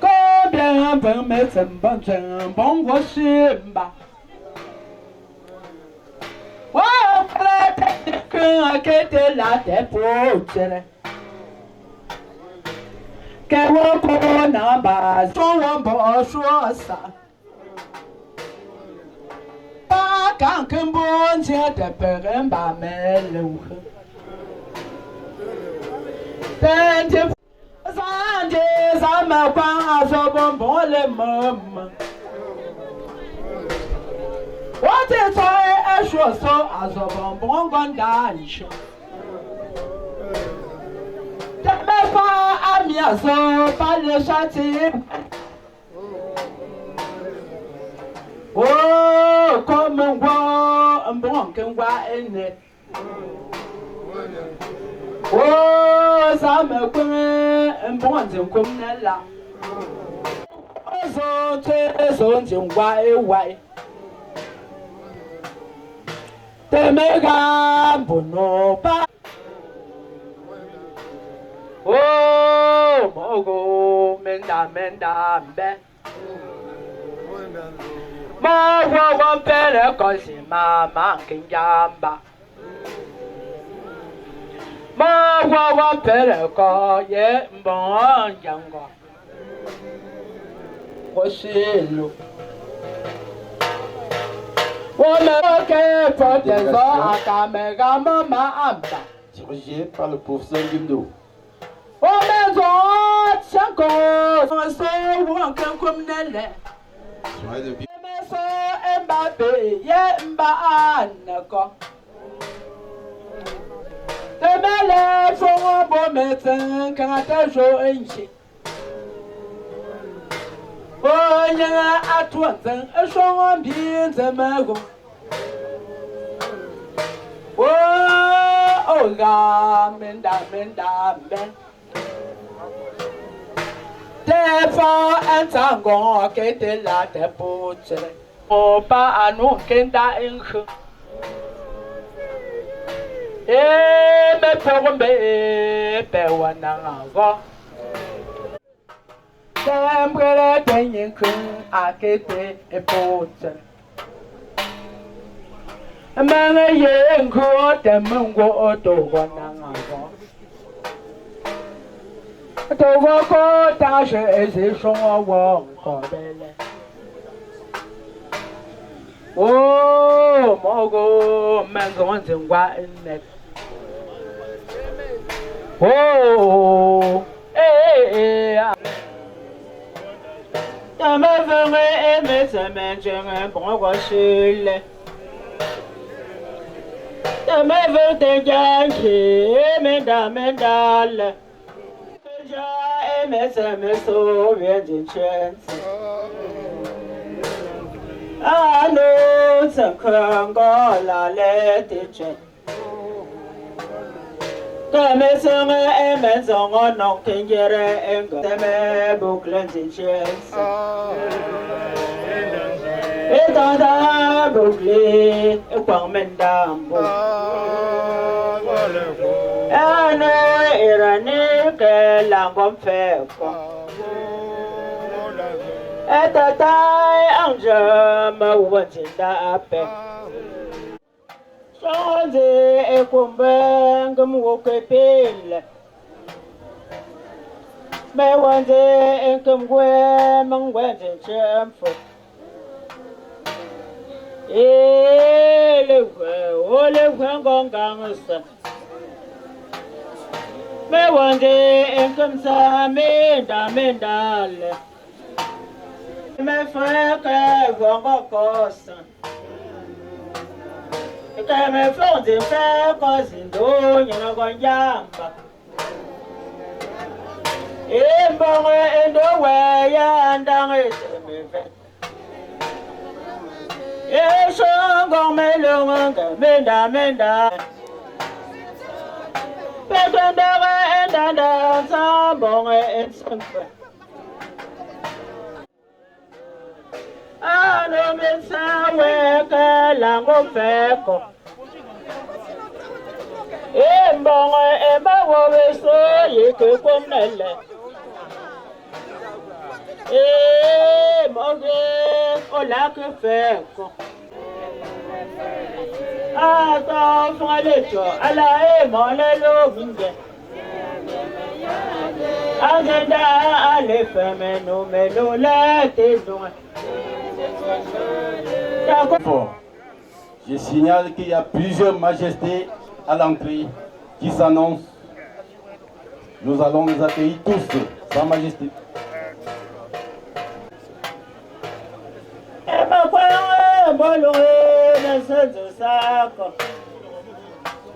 Có bien vẫn mẹ chân bằng chân bóng của xin bà. Wow, cái này cái tên là đẹp bố chết. Cái wo cô nằm bà cho wo bỏ xóa xa. Ba càng kinh bốn chết đẹp bền bà mẹ lưu hư. Tên tiếp San je san ma quan a so bon bon le mum. What is I sure so as a bon bon gon dance. That me fa amia so pa le shati. Oh, come and go and bon can wa in it. Oh, some and bonds and come nella. So, tears on why. The mega bono. Oh, Mogo, menda, be. Mogo, one better cause my monkey jamba. Ma wa pere ko ye bon jango wo shilo wo me ke protest aka mega mama amba dirigé par le professeur Gimdo. wo me zo chanko so wo kan kum nele Soirée de bien. me so Mbappe ye mba anako Temele fongo bo meten kangata jo enchi. Onya atwanten eshongo bin zemago. Oh ga menda men. Tefo entango kete la te putre. Opa anu kenda enchu. Me pe wananga Tembre tenyin kun akete e pote Manga ye nko temungo oto wananga To ko ta she eze shonwa wo ko bele Oh mogo mango nzingwa net Oh, ta me venre me se menjere bon rochile. Ta me ver te janki mendale. Ja me se me so bien chance. Ah no, se kango la le te Teme senge eme zongo no kengere engo Teme buklen zinches Etanda bukli Ekwang mendambo Ane irani ke langom feko Etatai anje mawantinda ape Sonze ekumbe ngumwoke pile Me wanze enkumwe mangwenze chemfo Ole ngongangsa Me wanze enkumsa mendale Me freke vongokosa Me fonde fe cosindo nyina gonjamba Mbonge endo we ya ndange me fe Shongo melonga menda Petendere endanda sambonge ensemble Ano mensa weke lango feko Mbonge emba wobeso ye que comme elle. Eh, mauvais, on l'a que faire. Attends, frère, à la mon le Agenda, allez, fais-nous, mais nous, les témoins. Je signale qu'il y a plusieurs majestés à l'entrée qui s'annoncent. Nous allons nous accueillir tous, Sa Majesté.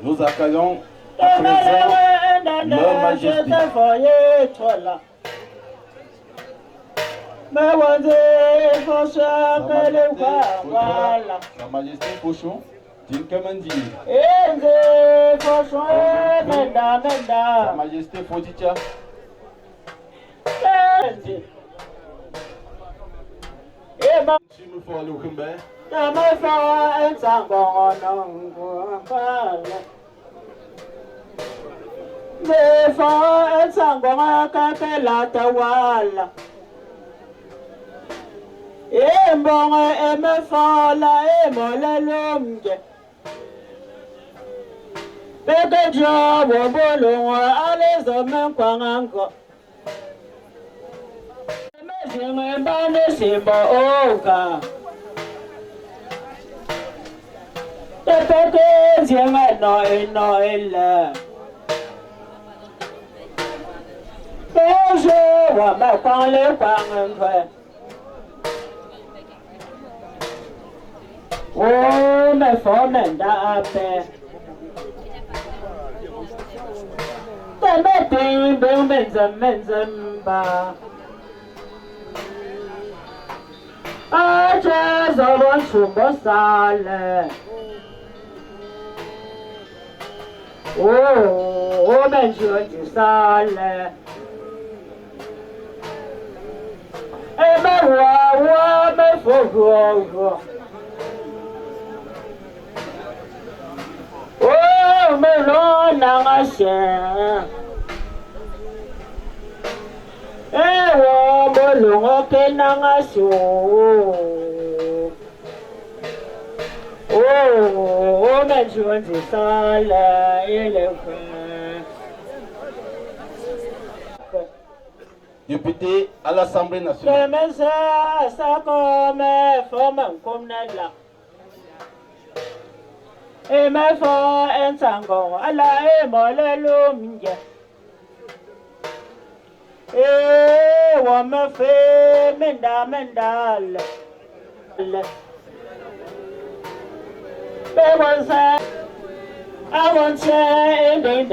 Nous accueillons à présent leur Majesté. Sa Majesté Pochon, Tinkamandi. Sa Majesté Foditia. Monsieur Moufor Lukumbe. Oh, mais faut m'en d'appeler. Oh, ben je sale. Eh ben, ouais, mais faut voir. Oh, mais non, n'a chien. Eh, oh, mais non, que n'a chien. Oh, mais je dis ça, là, il est Député à l'Assemblée nationale. ça comme forme comme là. Et ma foi, un sangon, à la émole l'homme. Eh, on me fait mendal. I want to say, they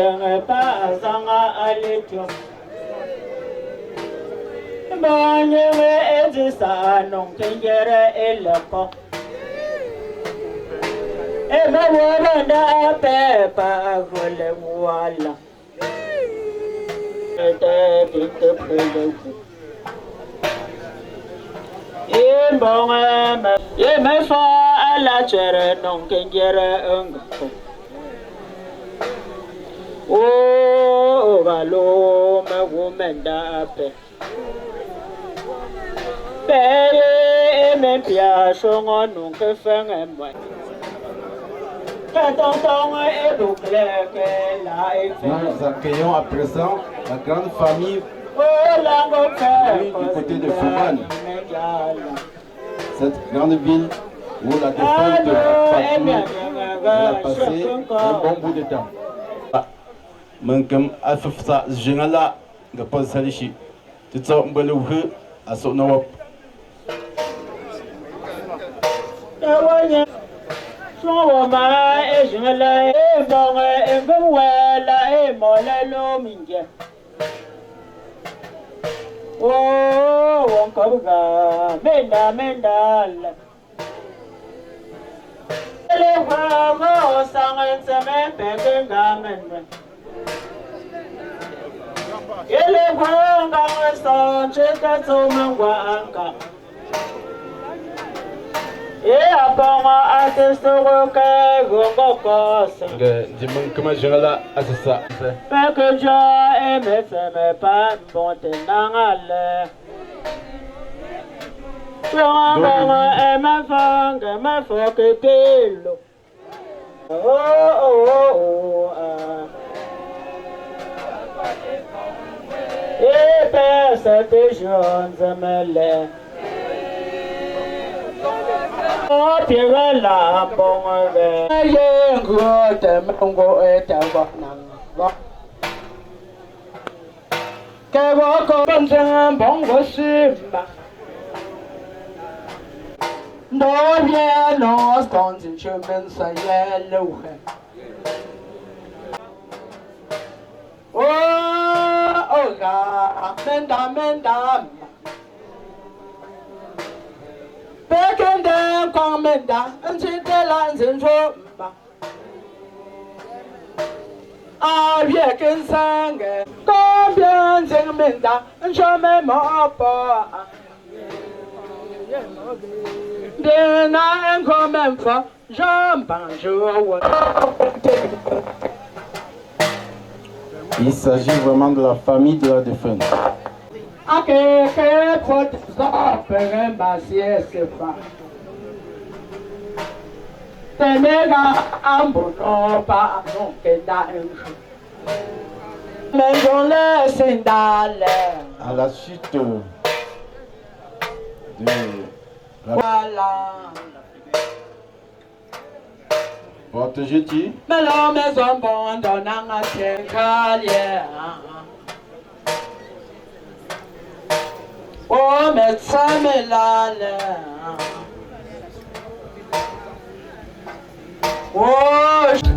pass on a little. Money where it is a non can get a loco. And the woman that pepper will walla. In Bongama, ye may fall a latcher, non can get a uncle. Oh, hello, my woman that Père, Pia, son nom que fait un mois. Nous accueillons à présent la grande famille du côté de Fouman. Cette grande ville où la défunte a passé un bon bout de temps. Mankem afsa jingala ga pasalishi tutso mbaluhu asonawap so ma e jingala e bonga e ngwela e molelo minje oh won kabuga mendal ele wa mo sangen seme pekengamen ele kwanga weso cheka tsoma ngwanga et abongo atestoro ke gongo kosa. Dimon comment je là à ça. Mais que Dieu aime me pas bon tenangale. Yongo aime fanga me foke pelo. Oh. Et personne jeune me oh, Pierre la bonne yengo te mongo etava nanga. Que voko banzan bongo simba. No bien nos konzin chumen sa yellow. Oh ga menda. Bekende kwamenda ntitela nzinjomba abye kensange kombye nzingmenda nshome mopo dina enkome mfa jomba njowo. Il s'agit vraiment de la famille de la défunte. Akeke pot zopere mbasiesefa Tenega ambuno pa nokeda enju Menjole sendale À la suite de la Wala porte jeudi, Melo mezombondo nanga tenkalie Oh, médecin melale. Oh.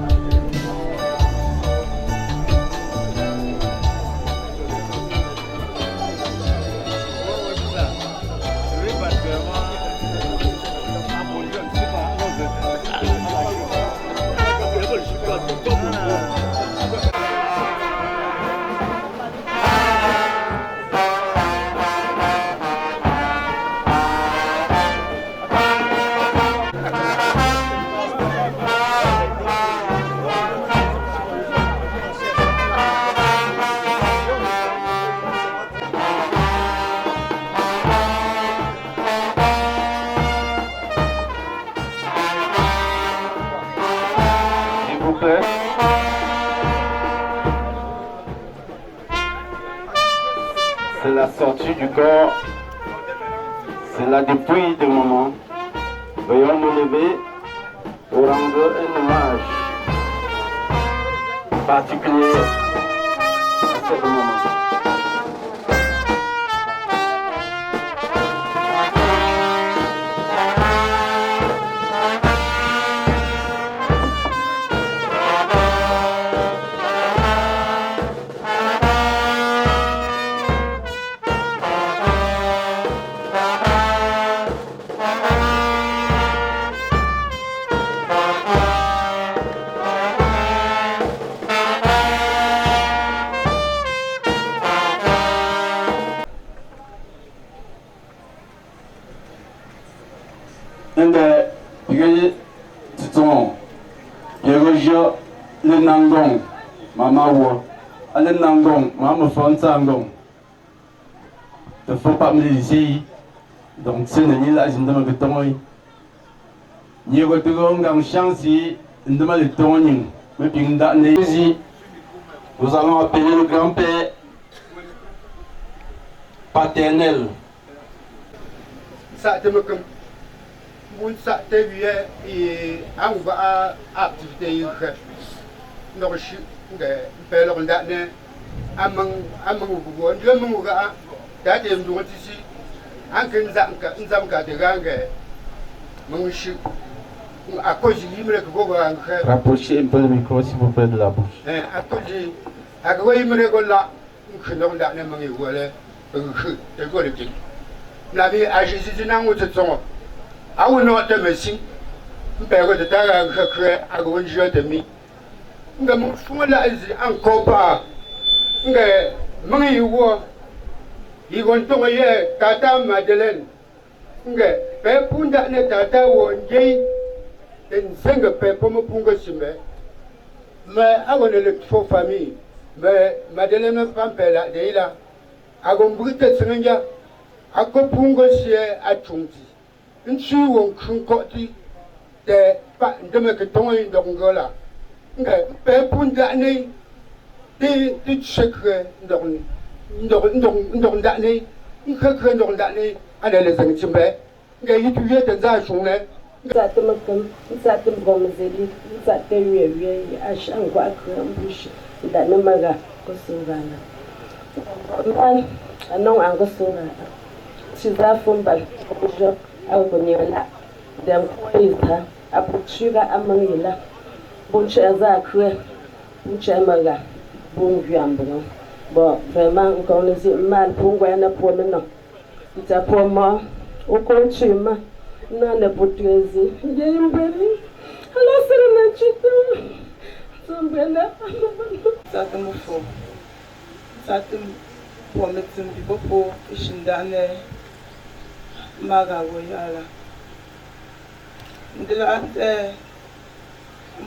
c'est la sortie du corps, c'est la dépouille de maman. Veuillons nous lever pour rendre un hommage particulier à cette maman. Le nangong, maman wo, le nangong, maman fonsangong. Il ne faut pas me laisser. Donc c'est une là, je ne me retourne. Ni retourne en chance, je ne me retourne. Mais puis nous allons appeler le grand-père paternel. Ça te me comme mon ça te vient et on va activité no shi de pelo nda ne amang bugo ndio mungu ga da te ndu wati si an kan nzam ka de gange mungu shi a koji limre ko go an kha rapprochez un peu le micro s'il vous plaît de la bouche. A koji a go limre go la nkhino nda ne mungu wala khu te go le kin na bi a jésus na ngo tsongo a wo no te mesin mpe go de ta ga kha a go njo te mi nga mo fumala izi ankopa nga mangi wo igon to ye tata Madeleine nga Pepunda ne tata wonje en zinga pepo mo punga sime. Mais avant le faux famille, mais madeleine pampela de ila. Agon brute singa akopunga sie achunti. Nchi won kunkoti de pa ndeme ke tongi ndongola. Nga pepunda ne de chekre ndorni. Ndornda ne nkakre ndornda ne ana le zangchimbe. Nga yitu yete za shune. Satem gomzeli, satem yewe, ashangwa krambush, danamaga, kosovana. Anong ang kosovana. Sizafumba, kujo, algonyola, dem koita, apuchuga amangila, bunchaza kwe, bunchamaga, bungyambo. Bon, vraiment, on les a mal pour un promenant. C'est un pour moi, au continue. Non, ne peut traiter. J'ai une belle. Alors, c'est le chute. C'est une belle. Ça te me faut. Ça te pour mettre un petit peu pour Shindane Magawoyala. De la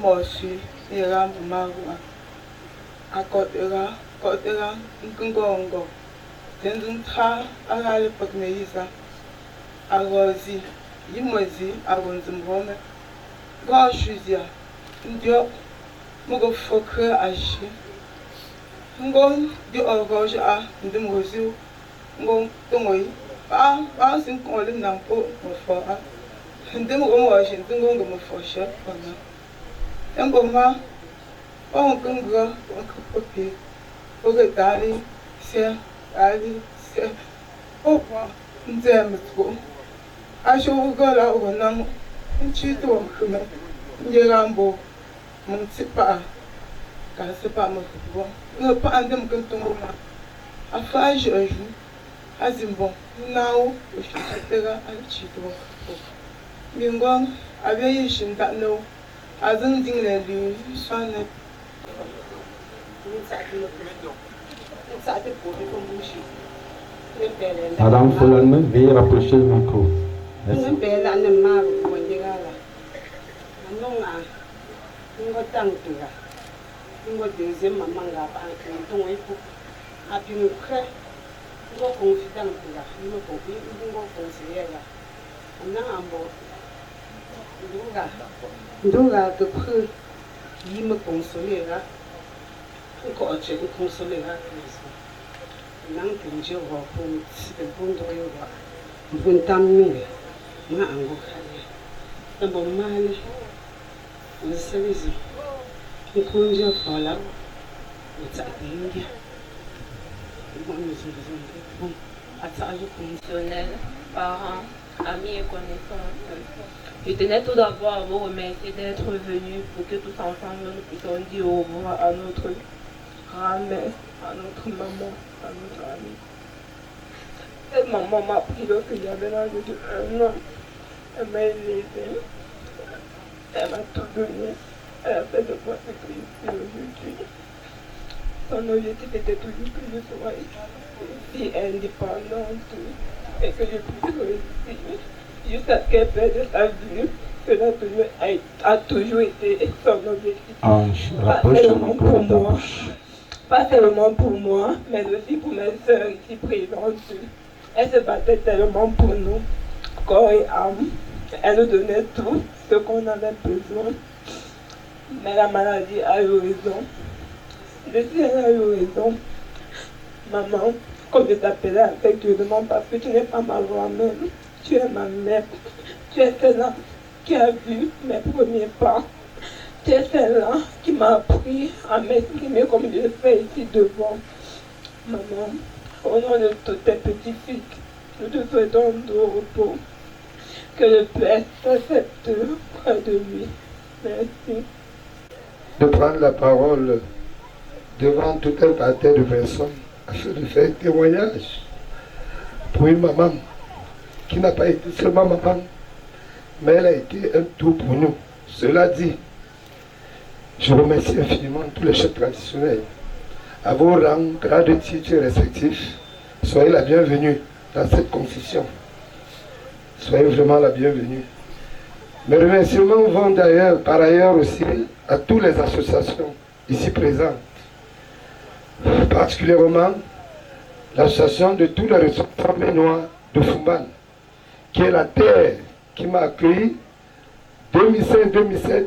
Moshi, et Ram Magua. À Kotera, Nkungongo. Tenduntra, à la Pokmeisa. À Rosie. Yimozi abonzumhome gashuzia ndio mugo fokre ashi ngon di orgoje a ndimozi ngon tongoi ba sin ko le nampo mofo a ndimo go mo ashi ngon go mofo sha bana embo ma on kungo ko kopi o ge dali se opa ndemtko Ashogala Onam, Chito, Yerambo, Munsipa, Casepa Mokubo, no Pandem Cantoma, a flash of you, Azimbo, now, Ushatera and Chito. Mingon, aviation that no, I don't think that you son it. Madame Folanman, veuillez rapprocher le micro. Merci. Ndunga que peu y me consolera, encore tu me consolera. Nang pinje wa po sipe bondo yo wa buntammi ma ango kale ebo male usebizi ikunje fola utsa india bon fonctionnels, parents, amis et connaissances. Je tenais tout d'abord à vous remercier d'être venus pour que tous ensemble nous puissions dire au revoir à notre grand-mère, à notre maman, à notre amie. Cette maman m'a pris lorsque j'avais l'âge de 1 an. Elle m'a élevée. Elle m'a tout donné. Elle a fait de moi ce que je suis aujourd'hui. Son objectif était toujours que je sois une fille indépendante et que je puisse réussir jusqu'à ce qu'elle perde sa vie. Cela a toujours été son objectif. Pas seulement pour moi, mais aussi pour mes soeurs ici présentes. Elle se battait tellement pour nous, corps et âme. Elle nous donnait tout ce qu'on avait besoin. Mais la maladie a eu raison. Depuis, elle a eu raison. Maman, comme je t'appelais affectueusement parce que tu n'es pas ma grand-mère, tu es ma mère. Tu es celle-là qui a vu mes premiers pas. Tu es celle-là qui m'a appris à m'exprimer comme je le fais ici devant. Maman, au nom de toutes tes petites-filles, nous te souhaitons un doux repos. Que le Père t'accepte près de lui. Merci. De prendre la parole devant tout un parterre de personnes afin de faire témoignage pour une maman qui n'a pas été seulement maman, mais elle a été un tout pour nous. Cela dit, je remercie infiniment tous les chefs traditionnels. À vos rangs, grades, titres respectifs, soyez la bienvenue dans cette concession. Soyez vraiment la bienvenue. Mes remerciements vont d'ailleurs, par ailleurs aussi, à toutes les associations ici présentes. Particulièrement l'association de tous les ressortissants ménois de Fumban, qui est la terre qui m'a accueilli 2005-2007,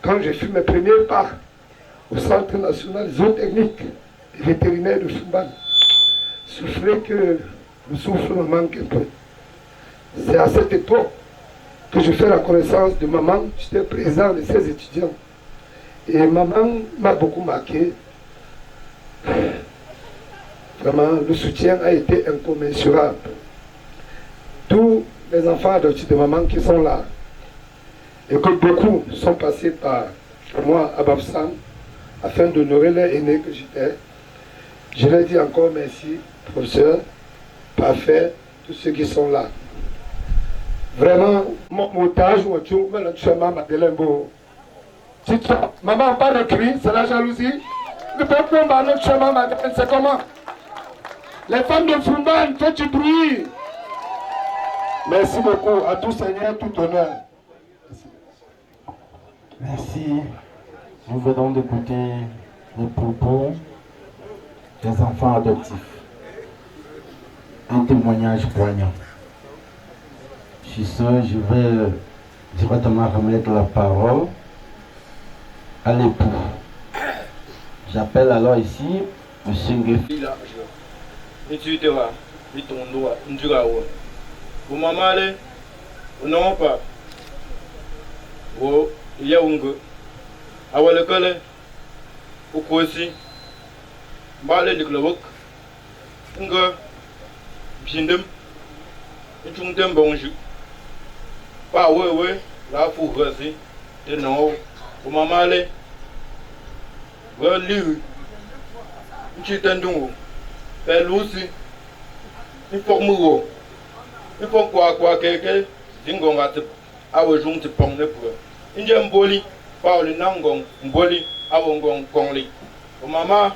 quand j'ai fait mes premiers pas au Centre national zootechnique et vétérinaire de Fumban. Souffrez que le souffle me manque un peu. C'est à cette époque que je fais la connaissance de maman. J'étais présent de ses étudiants. Et maman m'a beaucoup marqué. Vraiment, le soutien a été incommensurable. Tous les enfants adoptifs de maman qui sont là, et que beaucoup sont passés par moi à Babsan, afin d'honorer les aînés que j'étais. Je leur dis encore merci, professeur, parfait, tous ceux qui sont là. Vraiment, mon otage, maman, pas de cri, c'est la jalousie. Le peuple, c'est comment? Les femmes de Fumban, faites du bruit. Merci beaucoup, à tout Seigneur, tout honneur. Merci. Nous venons d'écouter les propos des enfants adoptifs. Un témoignage poignant. Sur ce, je vais directement remettre la parole à l'époux. J'appelle alors ici M. Ngefi. awalekale ukosi mbale diklawok nga bindem ichungtem bonju pa wewe la fugrasi de no umamale wa liu nchitandungu pelusi informuo ifon kwa keke dingonga tip awajung tipong ne pu inje mboli Pauli Nangong, Mboli, Avongong, Kongli. Au maman,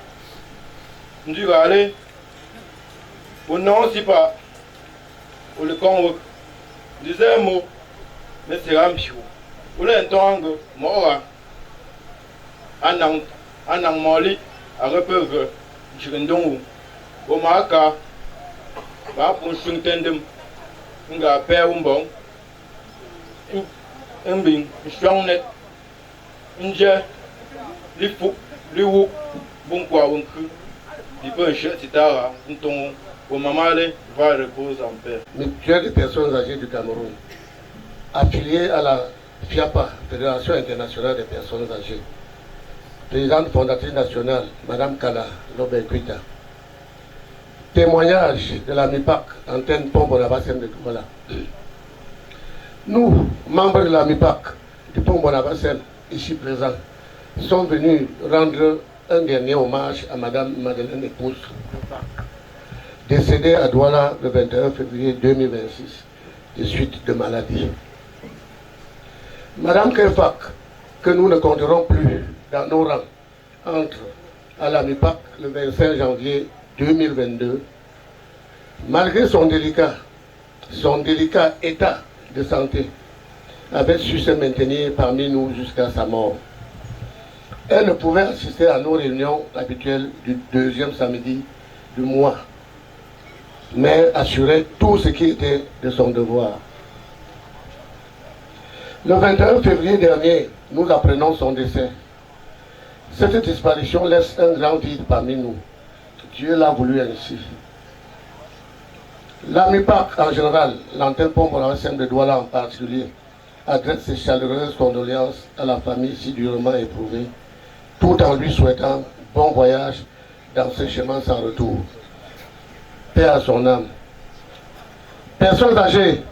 nous allons, au non, si pas, au le Congo, disait un mot, mais c'est rampiou. Au l'entendre, mora, anang moli, à repeuve, chirindongu, au maka, va pour chungtendem, nga père umbong, un bing, strong net. Nje, li fou, li wou, bon quoi, bon cru, li peut etc. Au maman, va reposer en paix. Mutuelle des personnes âgées du Cameroun, affiliée à la FIAPA, Fédération internationale des personnes âgées, présidente fondatrice nationale, Madame Kala Lobekwita. Témoignage de la MIPAC, antenne Pont Bonabassem de Douala. Nous, membres de la MIPAC du Pont Bonabassem, ici présents, sont venus rendre un dernier hommage à Madame Madeleine Épouse, décédée à Douala le 21 février 2026, de suite de maladie. Madame Kerfak, que nous ne compterons plus dans nos rangs, entre à la MIPAC le 25 janvier 2022, malgré son délicat état de santé, avait su se maintenir parmi nous jusqu'à sa mort. Elle ne pouvait assister à nos réunions habituelles du deuxième samedi du mois, mais assurait tout ce qui était de son devoir. Le 21 février dernier, nous apprenons son décès. Cette disparition laisse un grand vide parmi nous. Dieu l'a voulu ainsi. La MIPAC en général, l'antenne Pont Bonabassem de Douala en particulier, adresse ses chaleureuses condoléances à la famille si durement éprouvée, tout en lui souhaitant bon voyage dans ce chemin sans retour. Paix à son âme. Personnes âgées,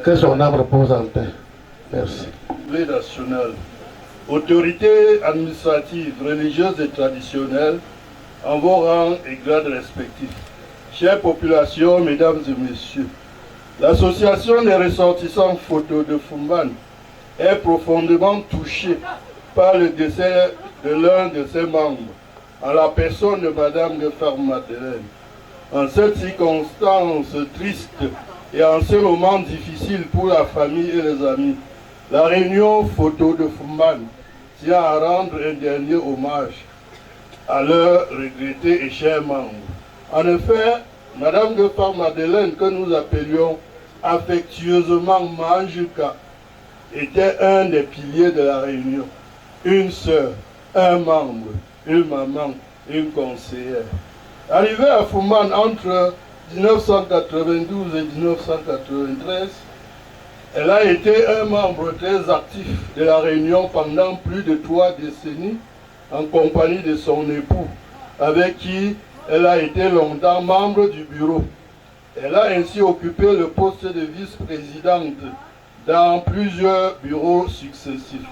que son âme repose en paix. Merci. L'Assemblée nationale, autorités administratives, religieuses et traditionnelles, en vos rangs et grades respectifs. Chères populations, mesdames et messieurs, l'association des ressortissants photos de Fumban est profondément touchée par le décès de l'un de ses membres, en la personne de Madame Nefer Madeleine. En cette circonstance triste et en ce moment difficile pour la famille et les amis, la réunion photo de Fumban tient à rendre un dernier hommage à leurs regrettés et chers membres. En effet, Madame Gefar Madeleine, que nous appelions affectueusement Manjuka, était un des piliers de la réunion. Une sœur, un membre, une maman, une conseillère. Arrivée à Fumban entre 1992 et 1993, elle a été un membre très actif de la Réunion pendant plus de 3 décennies en compagnie de son époux, avec qui elle a été longtemps membre du bureau. Elle a ainsi occupé le poste de vice-présidente dans plusieurs bureaux successifs.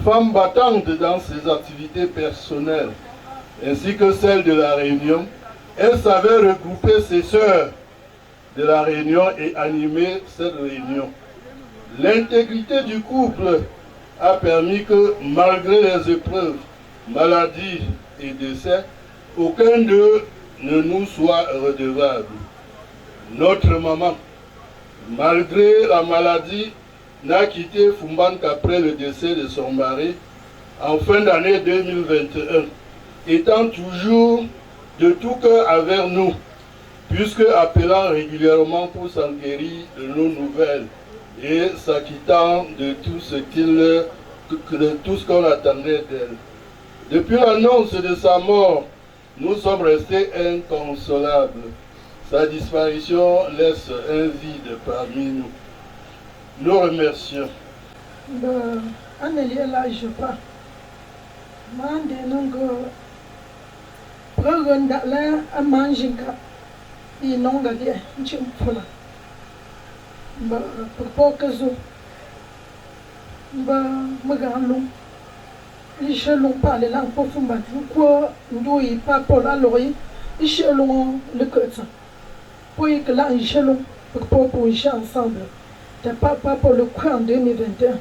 Femme battante dans ses activités personnelles, ainsi que celles de la Réunion, elle savait regrouper ses sœurs de la Réunion et animer cette réunion. L'intégrité du couple a permis que, malgré les épreuves, maladies et décès, aucun d'eux ne nous soit redevable. Notre maman, malgré la maladie, n'a quitté Fumban qu'après le décès de son mari en fin d'année 2021, étant toujours de tout cœur avec nous, puisque appelant régulièrement pour s'enquérir de nos nouvelles et s'acquittant de tout ce qu'on attendait d'elle. Depuis l'annonce de sa mort, nous sommes restés inconsolables. Sa disparition laisse un vide parmi nous. Nous remercions. Ensemble. T'as pas pour le coup en 2021.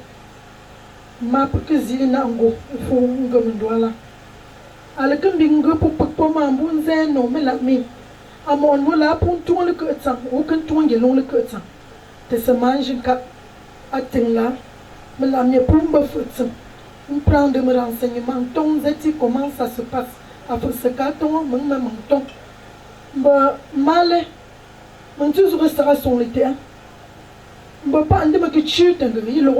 Ma que zili nango fo ngomndwala. Ale kan bingo pour mambu zeno melami. Amon wala pour tout le kutsan, aucun tout le kutsan. Te se mange ka atinga. Melami pour me futsan. On prend de me renseignements. Ton zeti comment ça se passe. Après ce cas, ton même ton. Bah malé. Mon Dieu restera son l'été. Je ne sais pas si je suis en train de faire ça.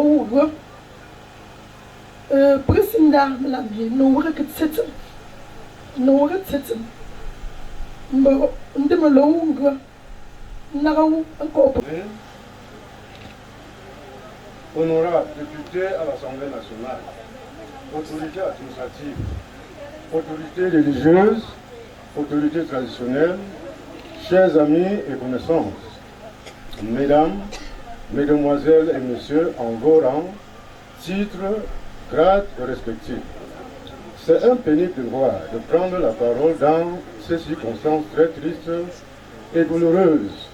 Président, je suis en train de faire Honorable député à l'Assemblée nationale, autorité administrative, autorité religieuse, autorité traditionnelle, chers amis et connaissances, mesdames, mesdemoiselles et messieurs en vos rangs, titres, grades respectifs. C'est un pénible devoir de prendre la parole dans ces circonstances très tristes et douloureuses,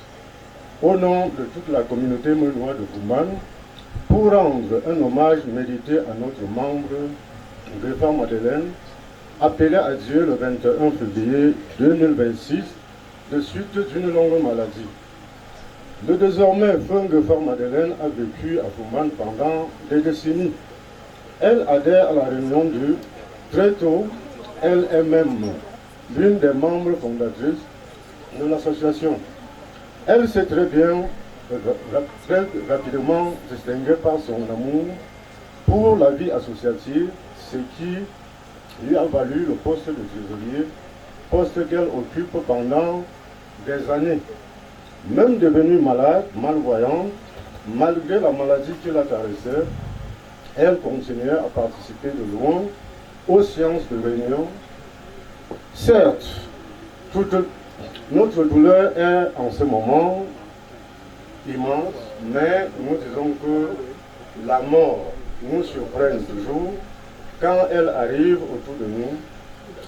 au nom de toute la communauté meuloise de Fumban, pour rendre un hommage mérité à notre membre, Gefar Madeleine, appelé à Dieu le 21 février 2026, de suite d'une longue maladie. Le désormais feu Gefar Madeleine a vécu à Fumban pendant des décennies. Elle adhère à la réunion du très tôt, elle est même l'une des membres fondatrices de l'association. Elle s'est très rapidement distinguée par son amour pour la vie associative, ce qui lui a valu le poste de trésorier, poste qu'elle occupe pendant des années. Même devenue malade, malvoyante, malgré la maladie qui la caressait, elle continuait à participer de loin aux séances de réunion. Certes, toute notre douleur est en ce moment immense, mais nous disons que la mort nous surprenne toujours. Quand elle arrive autour de nous,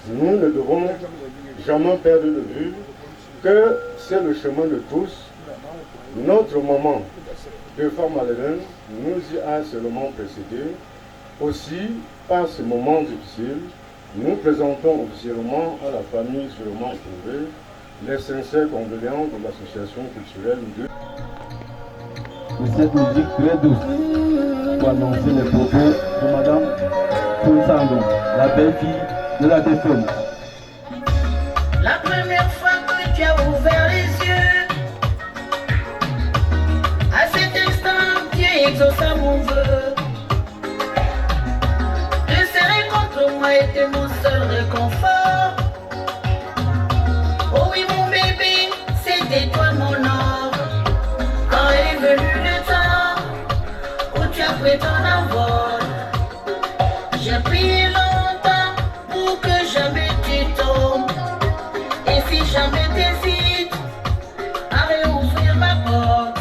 nous ne devons jamais perdre de vue que c'est le chemin de tous. Notre maman, Gefar Madeleine, nous y a seulement précédé. Aussi, par ce moment difficile, nous présentons officiellement à la famille seulement trouvée Les sincères condoléances de l'association culturelle de cette musique très douce pour annoncer les propos de Madame Fonsando, la belle-fille de la défunte. La première fois que tu as ouvert les yeux, à cet instant tu exauça mon vœu. Te serrer contre moi était mon seul réconfort. Oh oui mon bébé, c'était toi mon or. Quand est venu le temps où tu as pris ton envol, j'ai prié longtemps pour que jamais tu tombes. Et si jamais t'hésites à réouvrir ma porte,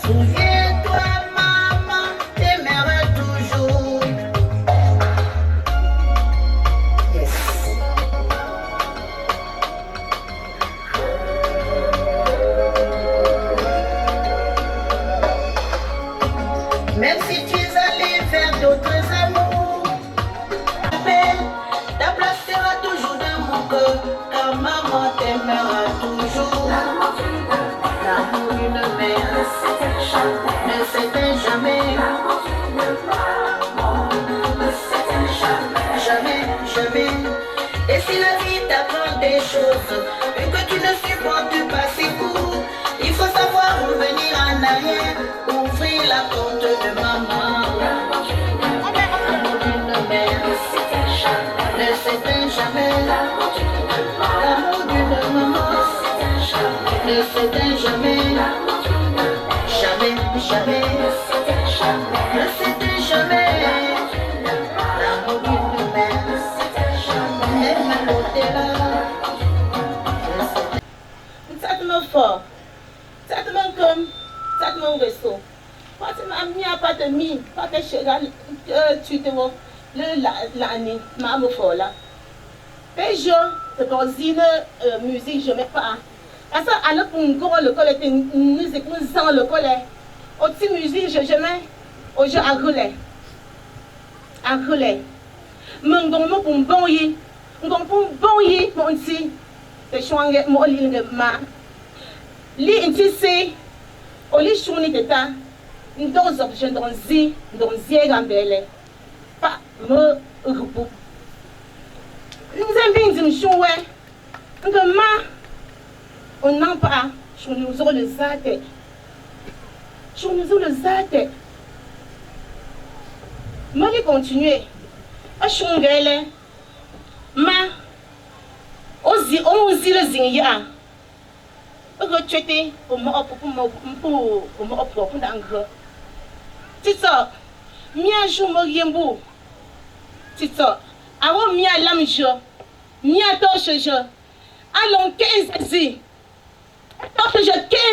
souviens-toi maman, t'aimeras toujours. Yes. Même si tu es allé vers d'autres amours, ta place sera toujours dans mon cœur, car maman t'aimera toujours. L'amour d'une mère ne s'éteint jamais. Jamais, jamais. Et si la vie t'apprend des choses et que tu ne supportes pas ses coups, il faut savoir revenir en arrière, ouvrir la porte de maman. L'amour d'une mère ne s'éteint jamais. L'amour d'une maman ne s'éteint jamais. Jamais, jamais. Ne s'éteint jamais. L'amour d'une mère même au-delà. Exactement fort. Exactement comme exactement réseau. Quand tu m'as mis à pas de mine, pas que tu te vois l'année, ma fort là. Et je, de musique, je mets pas. Parce que à l'école était une musique, sans le collet. Aussi musique, je mets au jeu à rouler. À rouler. Mon gomme pour bon y. Mon bon y, mon si. C'est chouangue, mon ligne ma. Li inti c'est. Au lit chouni de ta. Nous options dans zi gambele. Pas me repos. Nous avons dit choué. Nous ma. On n'en pas. Je nous autres le zate. Je nous autres le zate. Je continuer. Je suis ma. Ozi le zingya. Retraité pour me pour d'engrais. Tito, mia jour moriembo. Tito, avant mia lamjo, mia torche je. Allons 15 zi. Torche je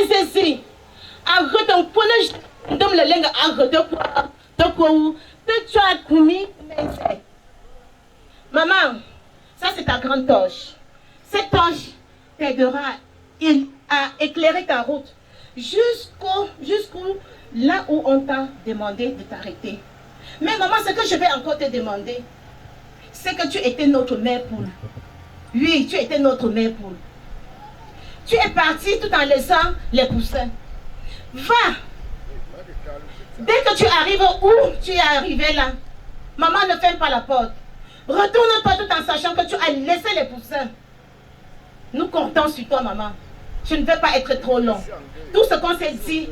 15 zi. Arrête un point de la langue arrête de quoi où tu as commis. Maman, ça c'est ta grande torche. Cette torche t'aidera à éclairer ta route jusqu'où là où on t'a demandé de t'arrêter. Mais maman, ce que je vais encore te demander, c'est que tu étais notre mère poule. Oui, tu étais notre mère poule. Tu es parti tout en laissant les poussins. Va. Dès que tu arrives où tu es arrivé là, maman ne ferme pas la porte. Retourne-toi tout en sachant que tu as laissé les poussins. Nous comptons sur toi, maman. Je ne vais pas être trop long. Tout ce qu'on s'est dit,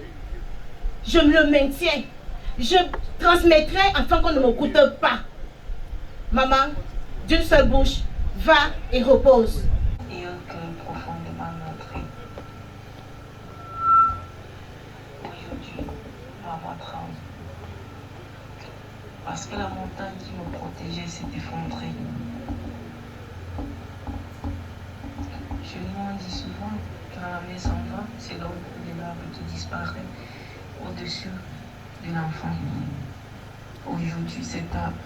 je me le maintiens. Je transmettrai afin qu'on ne m'écoute pas. Maman, d'une seule bouche, va et repose. Et au cœur profondément montré. Aujourd'hui, ma voix tremble. Parce que la montagne qui me protégeait s'est effondrée. Je lui dis souvent, quand la mer s'en va, c'est là où les larves qui disparaissent au-dessus de l'enfant. Aujourd'hui, cet arbre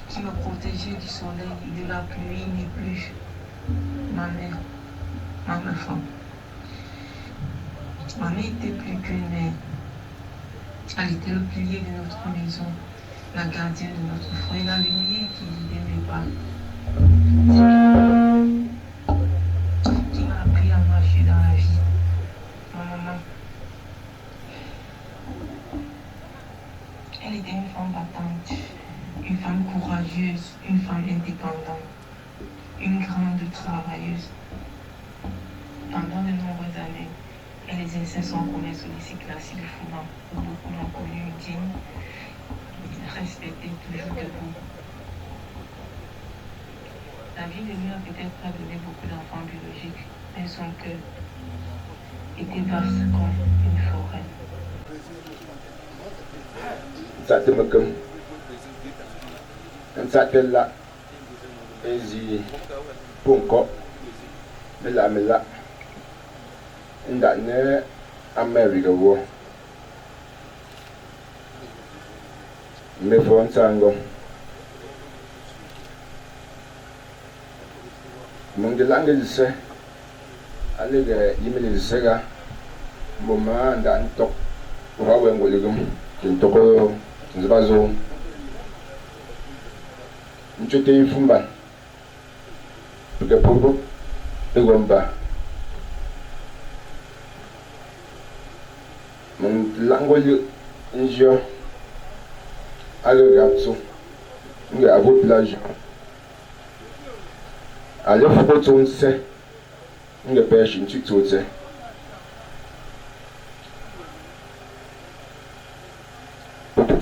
qui me protégeait du soleil et de la pluie n'est plus ma mère, ma enfant. Ma mère était plus qu'une mère. Elle était le pilier de notre maison, la gardienne de notre frère, la lumière qui guidait mes pas. cependant une grande travailleuse. Pendant de nombreuses années, elle exerçait son commerce au lycée classique de Foulan, où beaucoup l'ont connue digne, respectée, toujours debout. La vie de lui a peut-être pas donné beaucoup d'enfants biologiques, mais son cœur était vaste comme une forêt. Ça te me comme. Ça te là. Et j'y ponko. Mais là. Ndane America wo. Me fon sango. Mon de langue se. Ale ga yimele sega. Moma ndan tok. Wa wengo legum. Toko nzibazo. Nchote ifumba. Porque povo egomba. Mon langue njio. Ale gatso. Nge avo plage. Ale fuko tonse. Nge pêche nchitotse.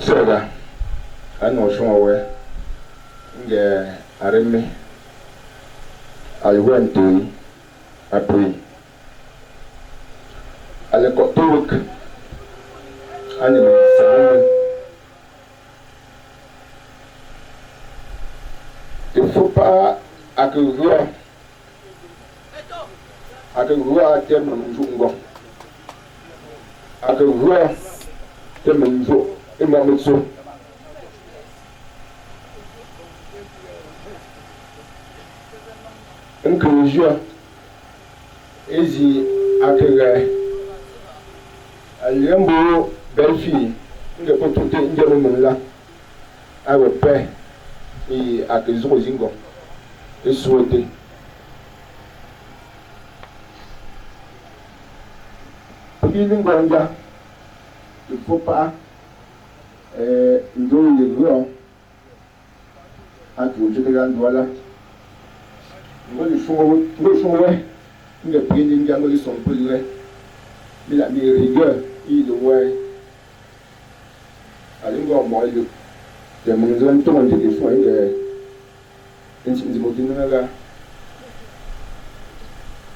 Sega ano shonwe nge areme alwentui apri ale kotuk ani sabu il faut pas accueillir tellement njungo accueillir tellement njungo et moi monsieur un que je ezi akere aliambo belle fille nge potote nge momla awe pe et akezo zingo et souhaiter il ne faut pas ndo yegro atu jega ndwala ngoli fungo nge pindi ngango li son polwe mi la mi rigueur il ouais alingo mo ile de mon zone to on dit fo nge nti mo tinga ga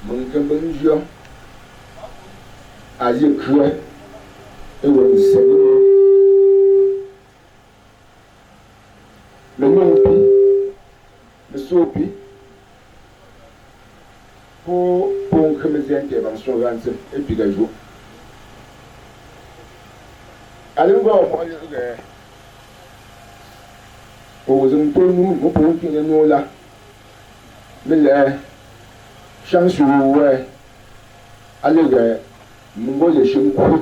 mon kamben jo aje kwe e won se le sopi pour une intervention et puis les jours. Allez voir moi aux nous pour qu'il nous là mais les chance ouais allez mon les chemins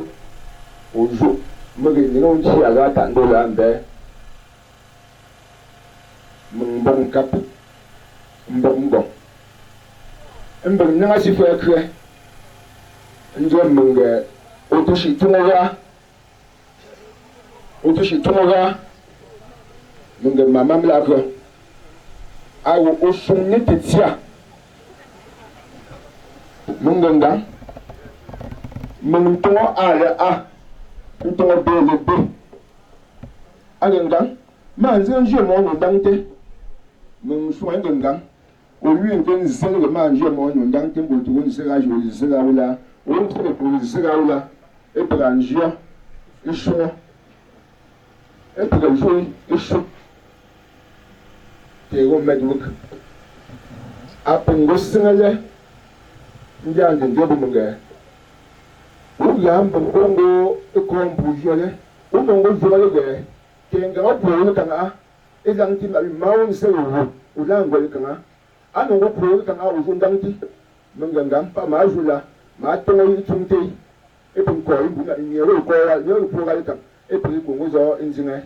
au jour moi je n'ai pas à la tante là mbong kap mbong mbong nanga si fa kre njo mnge otoshi tumoga mnge mama mlako awo osum ne tetia mnge nga mnto ala a nto bele be agenga manzo njo mo no dangte mon soin gangan au lieu de zéro le manger mon nom dans tempo tout sera joli sera là on trouve pour sera là et pour manger et chaud et pour jouer et chaud te on met donc après on sera ndia ndebo munga ou yamba bongo e ko mbujole ou bongo zolo ge kenga opo kanga ezanti ma mawo se wo ulango likanga ano go pro kanga uzundanti mangangam pa majula ma tongo yitunte e pun ko ibu na nyero ko wa nyero pro ga likanga e pun ko ngozo inzinga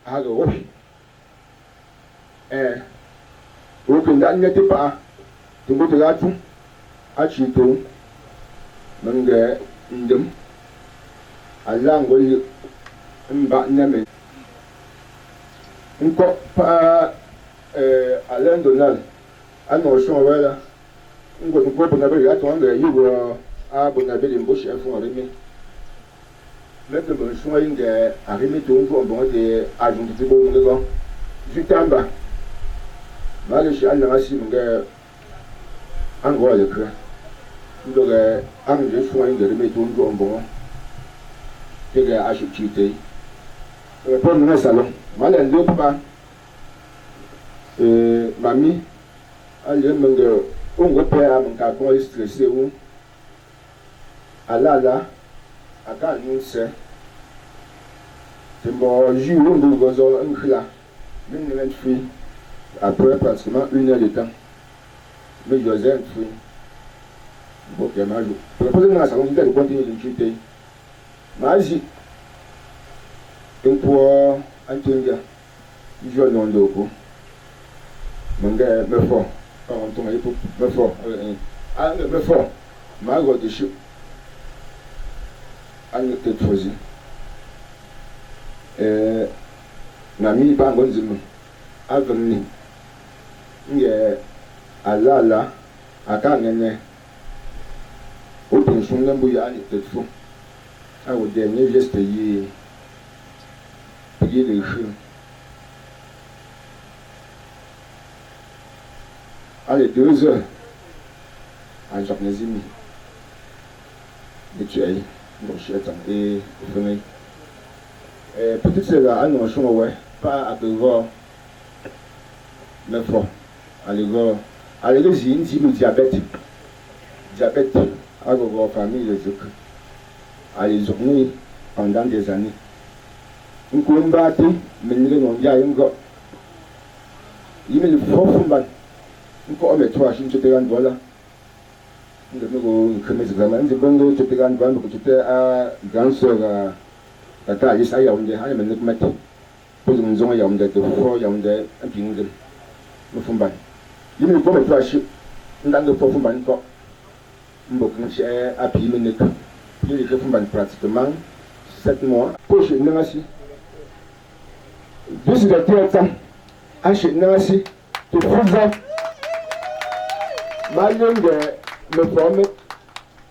aga wo o ko ndan nyati pa tungo tilatu a chito manga ndem alango mba nyame nko pa Alain Donald, à nos champs, voilà. On va nous proposer à toi, il y a Bonabé de Bouche et Fond Arrimé. Maintenant, je suis arrivé tout le monde de ajouter beaucoup de gens. Du tamba. Je suis allé à en gros, le cœur. Donc, je suis allé remettre tout le monde. Je suis acheté. Pour le salon, je suis allé pas. Mamie, elle me on repère mon carton stressé où à là, à quand nous c'est mon jus où nous faisons un cla, une fille, après pratiquement 1 heure de temps. Mais je faisais un fille. Bon, je m'ajoute. Pour le président de la salon, il de continuer de chuter. Mais un point, Antonia, je joue dans le dos. Mon gars me fort, pas en ton époque, me fort, me fort, ma de chou, à notre tête fausse. Mamie, pas un bon zéro, à venir. Il y a à là, à quand on est, au point son nom, il y a une tête faux. À au dernier geste, il y a les cheveux. Allez, 2 heures à Jacques-Nézimi. Et tu es, mon cher, et famille. Peut-être c'est là, à nos chemins, ouais, pas à devoir, mais fort. Allez, j'ai une team diabète. Diabète, à vos familles, les autres. Allez, journées pendant des années. Nous combattons, mais nous n'avons pas un gars. Il met le fort fumban. Encore mais toi, je ne te regarde voilà. Je me remets examen. Je me te regarde voilà parce que tu es à grande sœur Tata Alisa Yaoundé. Elle me dit que pour nous on Yaoundé de fort Yaoundé un pingue. Me font ban. Il me dit toi je n'ai de fort font ban quoi. Mbok je à pied minute. Il est font ban pratiquement 7 mois. Poche n'asi. Deux de théâtre. Achète n'asi. Tu fais Malgré me forme,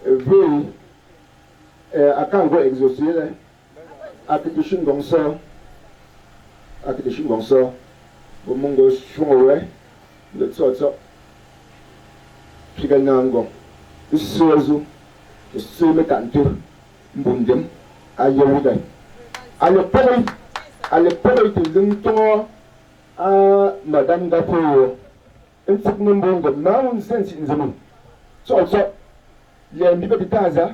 veille à quand vous exaucer, à que tu chies comme ça, au monde chouette, le sort, puis qu'elle n'a un gong. Le sozo, le seul mécanteur, bondem, à Yaouda. À l'époque de l'entour à Madame Gapo. Un certain nombre de mountains in the moon. So, il y a un peu de taza.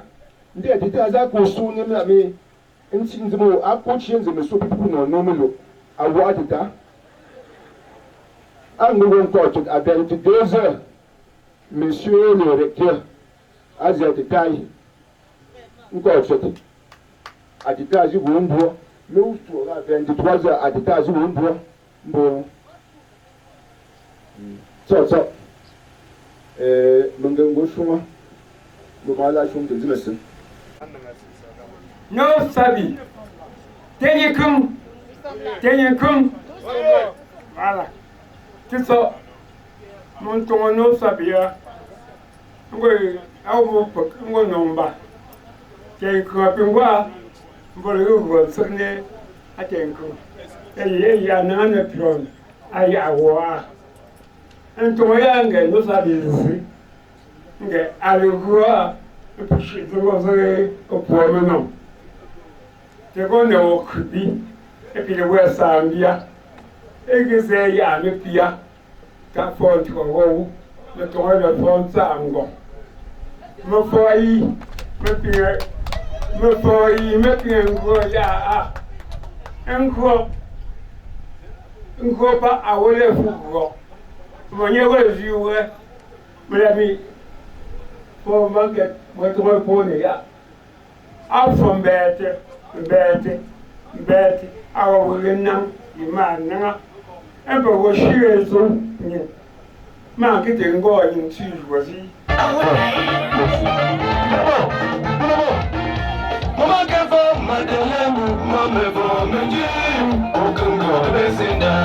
Il y a des taza qu'on souvient de la main. Un certain nombre à coacher de monsieur pour nous nommer à Ouadita. Un nouveau coach à 22 heures. Monsieur le recteur, à cette taille. Un coach à des tailles où on boit. Mais où tu auras 23 heures à des tailles où on boit. Bon. So, Mungango Shuma, Mubala Shum to Zimmerson. No, Sabi. Then you come. Voilà. C'est ça. Mon ton no Sabia. Oui, I will put one number. Then you come up in what? But you will certainly, I think. You are not a throne. I are. Então eu não sabia dizer que a língua precisa fazer o poema não. Chegou no cubi e pediu a sambia e que se ia me pia tá forte com o no tom da fonte sango. Me foi ngo ya ngo pa awole fugo. When you go to you, maybe for market, what do I pony? Out from Betty, our women, you man, and but what she is so, man, getting going to was he. Mama can for Madame, Mamma for Majim, who can go to the cinder.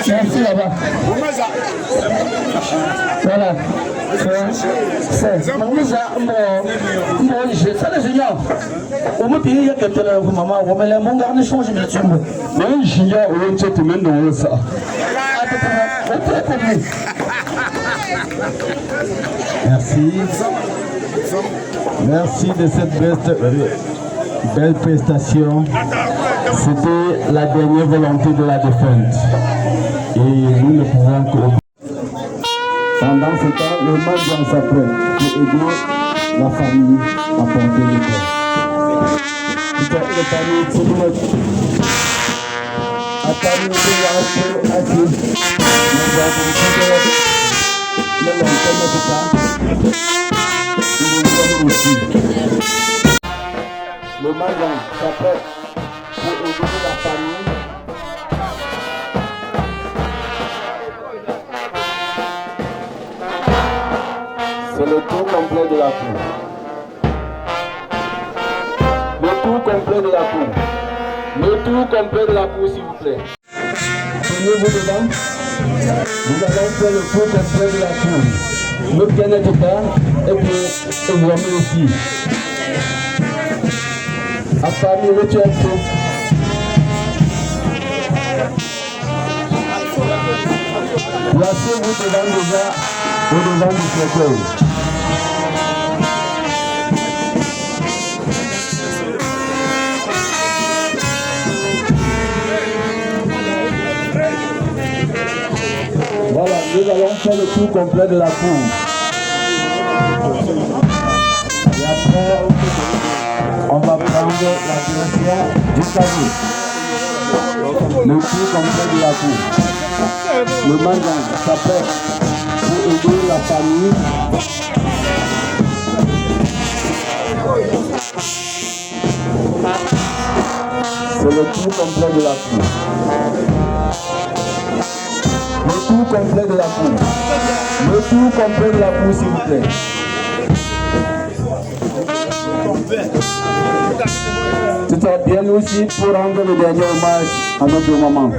Merci là-bas. Voilà. Merci. Merci de cette belle prestation. C'était la dernière volonté de la défunte. Et nous ne pouvons que... Pendant ce temps, le monde s'apprête pour aider la famille à porter le corps. Le famille, c'est nous. Attendez, nous allons assis. Nous allons le longtemps de temps. Nous aussi. Le monde s'apprête pour aider la famille. C'est le tour complet de la cour. Le tour complet de la cour. Le tour complet de la cour, s'il vous plaît. Prenez-vous devant. Nous allons faire le tour complet de la cour. Le bien-être et puis évidemment aussi. À famille, le tien. Placez-vous devant déjà au-devant du cercueil. Voilà, nous allons faire le tour complet de la cour. Et après, on va prendre la direction du caveau. Le tour complet de la cour. Le mangan s'appelle pour aider la famille. pour le tour complet de la cour. Le tour complet de la cour. Le tour complet de la cour, s'il vous plaît. Tout ça bien aussi pour rendre le dernier hommage à notre maman.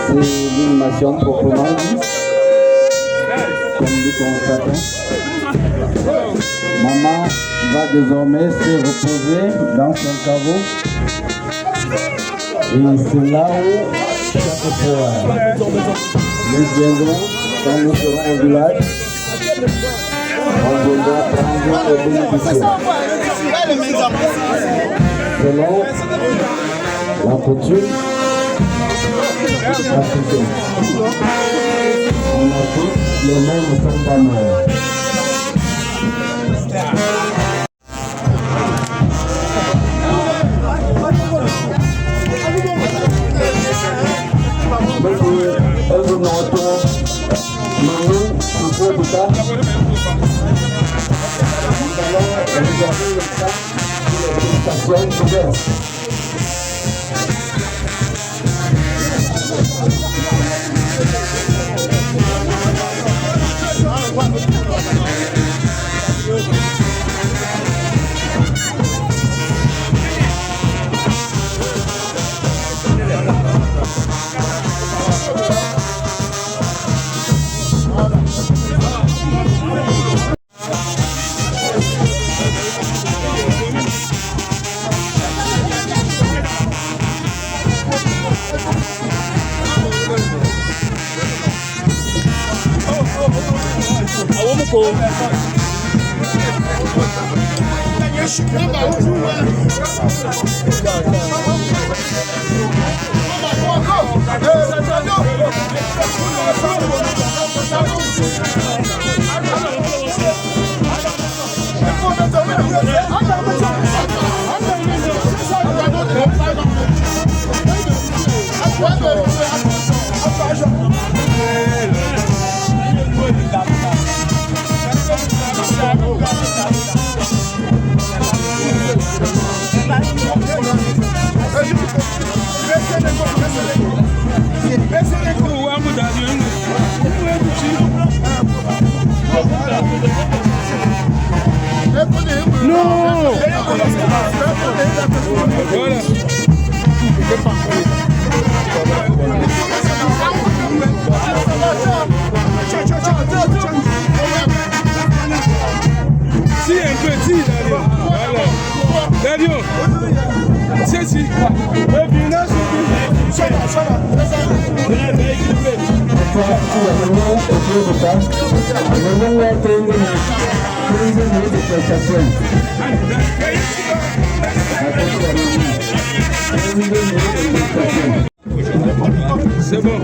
C'est l'inhumation proprement dit, comme nous constatons. Maman va désormais se reposer dans son caveau. Et c'est là où chaque fois nous viendrons, quand nous serons au village, on viendra prendre les bénédictions. Selon la coutume, on a dit les mains ne sont pas morts. Si un petit, Dario, c'est si. C'est bon.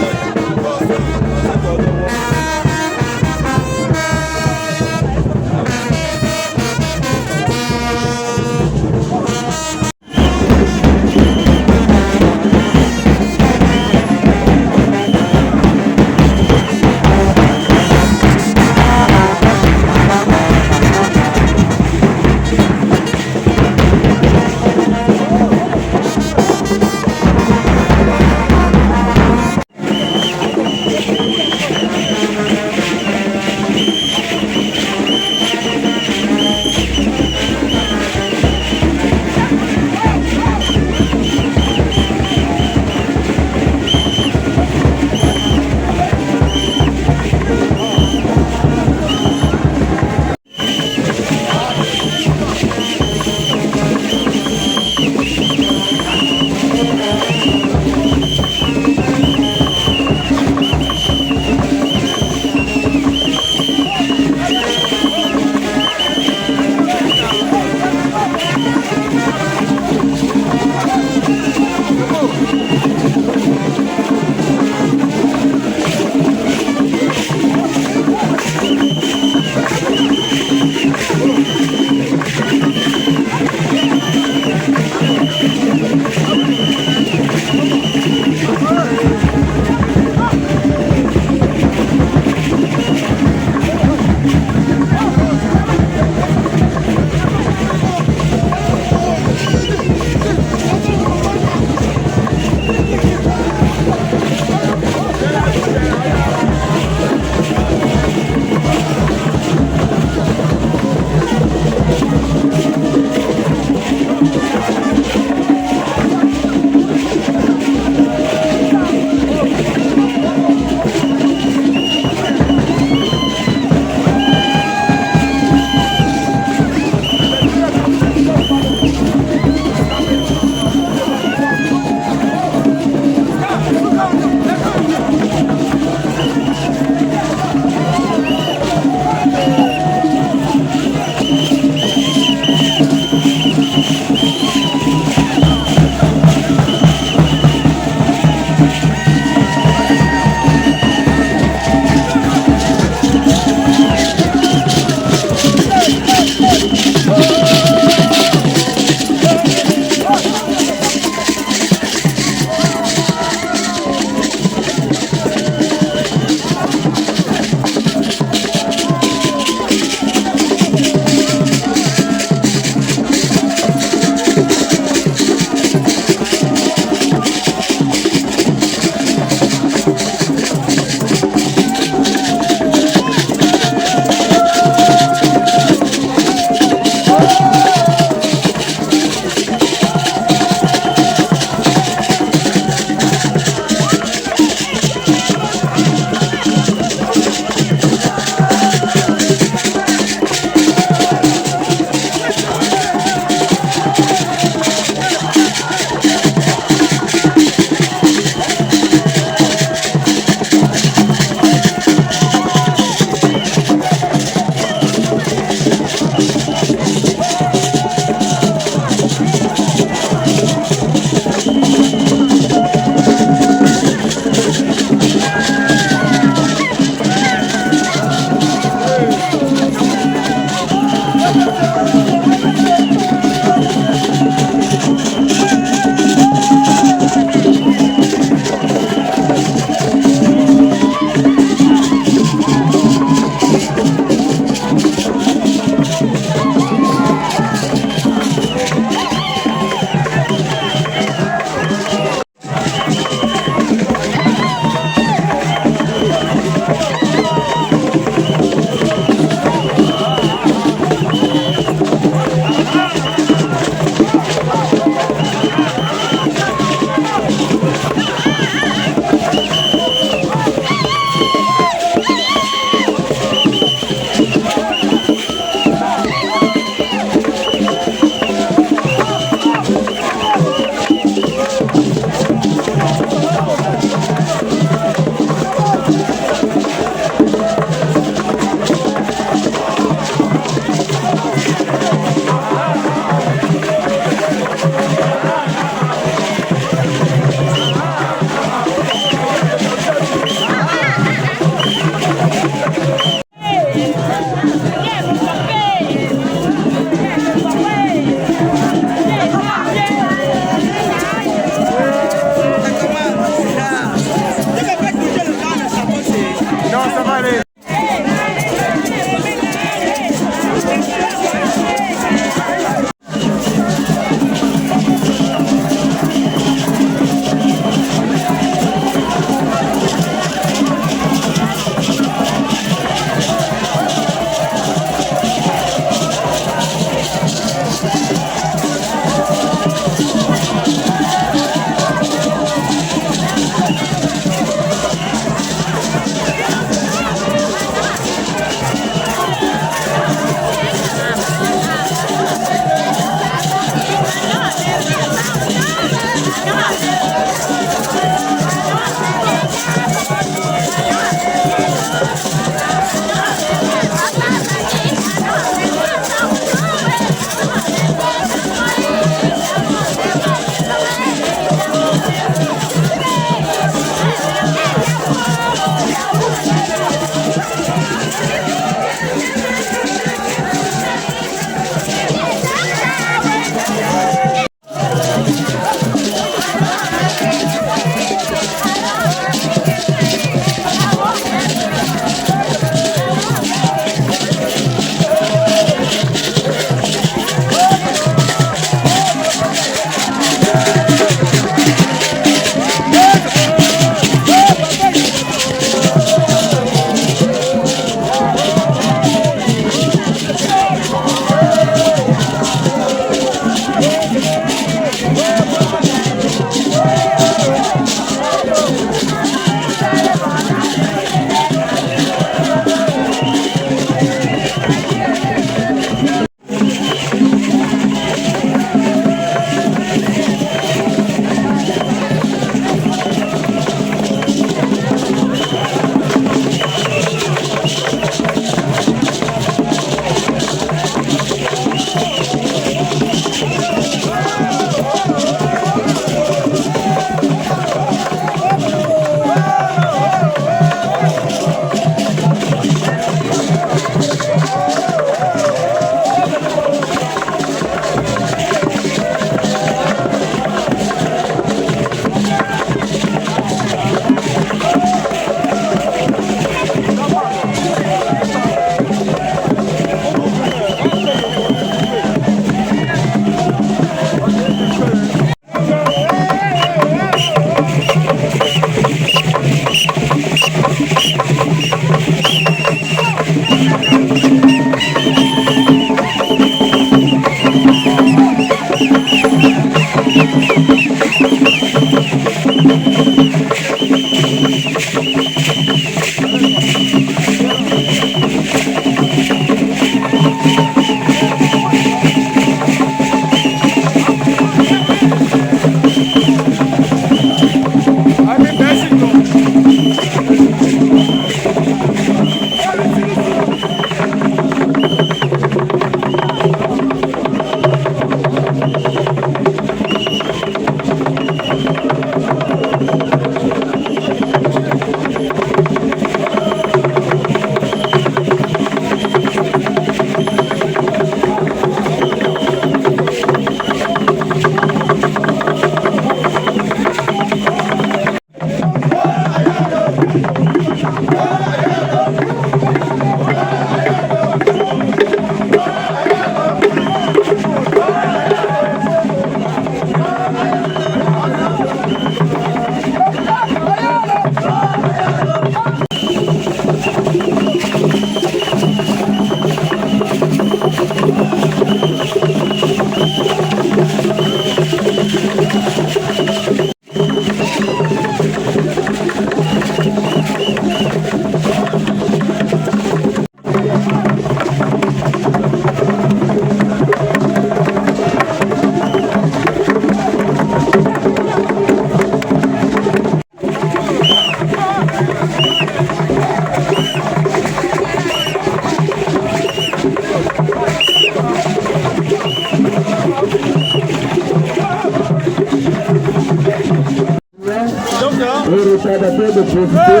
gradateur de profiter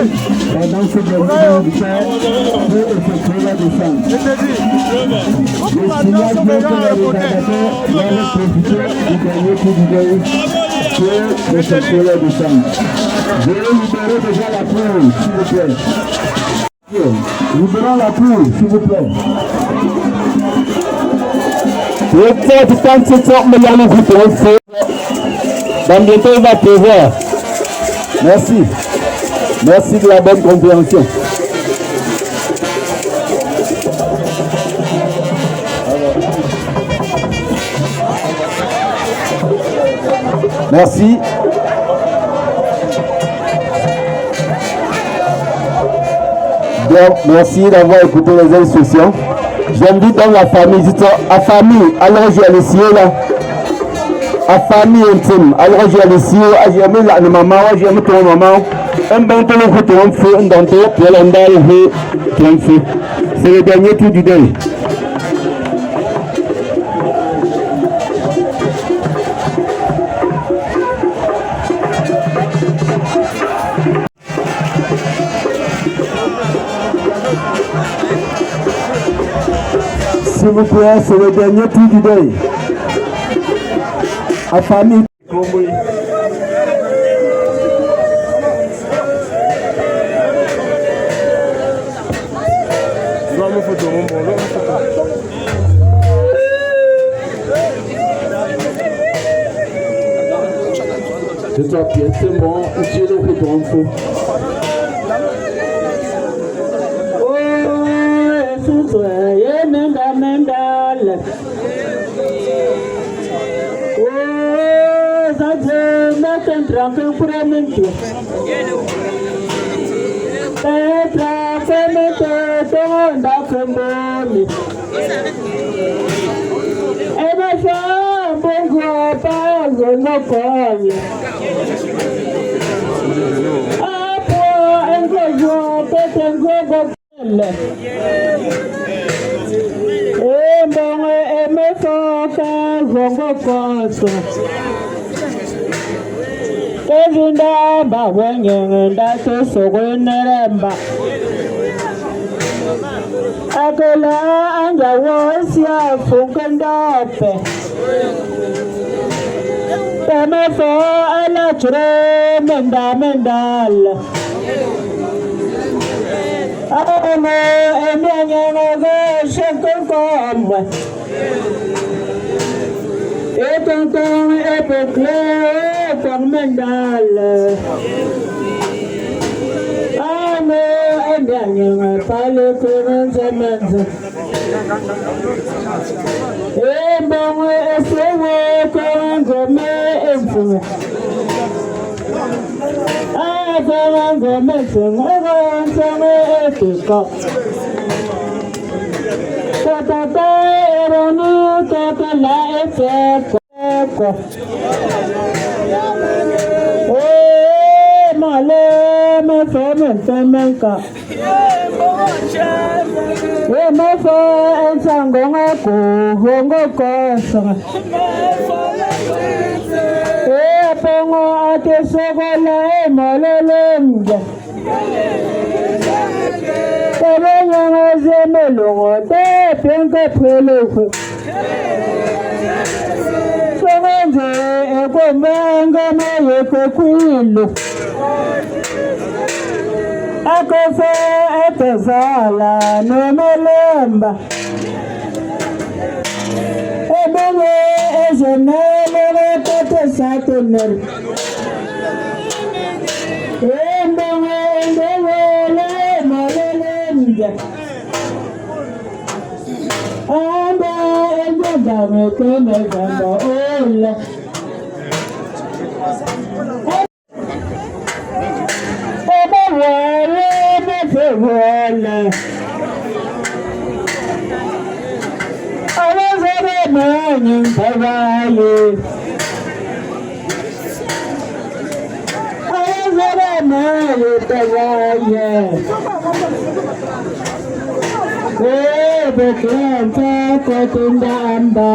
pendant ce mouvement militaire pour effectuer la descente. Je signale bien que les regardateurs doivent profiter du dernier coup du deuil pour effectuer la descente. Je vais libérer déjà la cour, s'il vous plaît. Libérons la cour, s'il vous plaît. Dans bientôt, il va pleuvoir. Merci. Merci de la bonne compréhension. Merci. Donc, merci d'avoir écouté les instructions. J'invite dans la famille, à famille, alors j'ai les cieux là. À famille intime, alors j'ai les cieux, j'ai mis la maman, j'ai mis ton maman. Un bon temps, on fait un feu, un denteux, puis on a un feu. C'est le dernier tour du deuil. S'il vous plaît, c'est le dernier tour du deuil. À famille. Je t'en prie, c'est bon, Dieu le fait en feu. Akola anga wosia funkandape. Tamefo ala chure mendal. Ame emyanya naga shankonkom. Etonton epokle mendal. Pale Menza. Ebongo esewe kongo me emfume. Kongo me fungo nsame etiko. Tata eronu tata la eteko. Male me femenka. Mefo ensangong ako hongo kosa. Pongo ate sogola malelemja. Tabenya ngazemelongo te penka pheloko. Songe ekomenga mayeko kwilo. Akofe etezala nomelemba. Ebenge ezenele rekete satenel. Ebenge endewele malelemja. Amba endedame kemegamba ole. Voilà. Alors je vais travailler. Alors je vais travailler. Beklenta kotunda amba.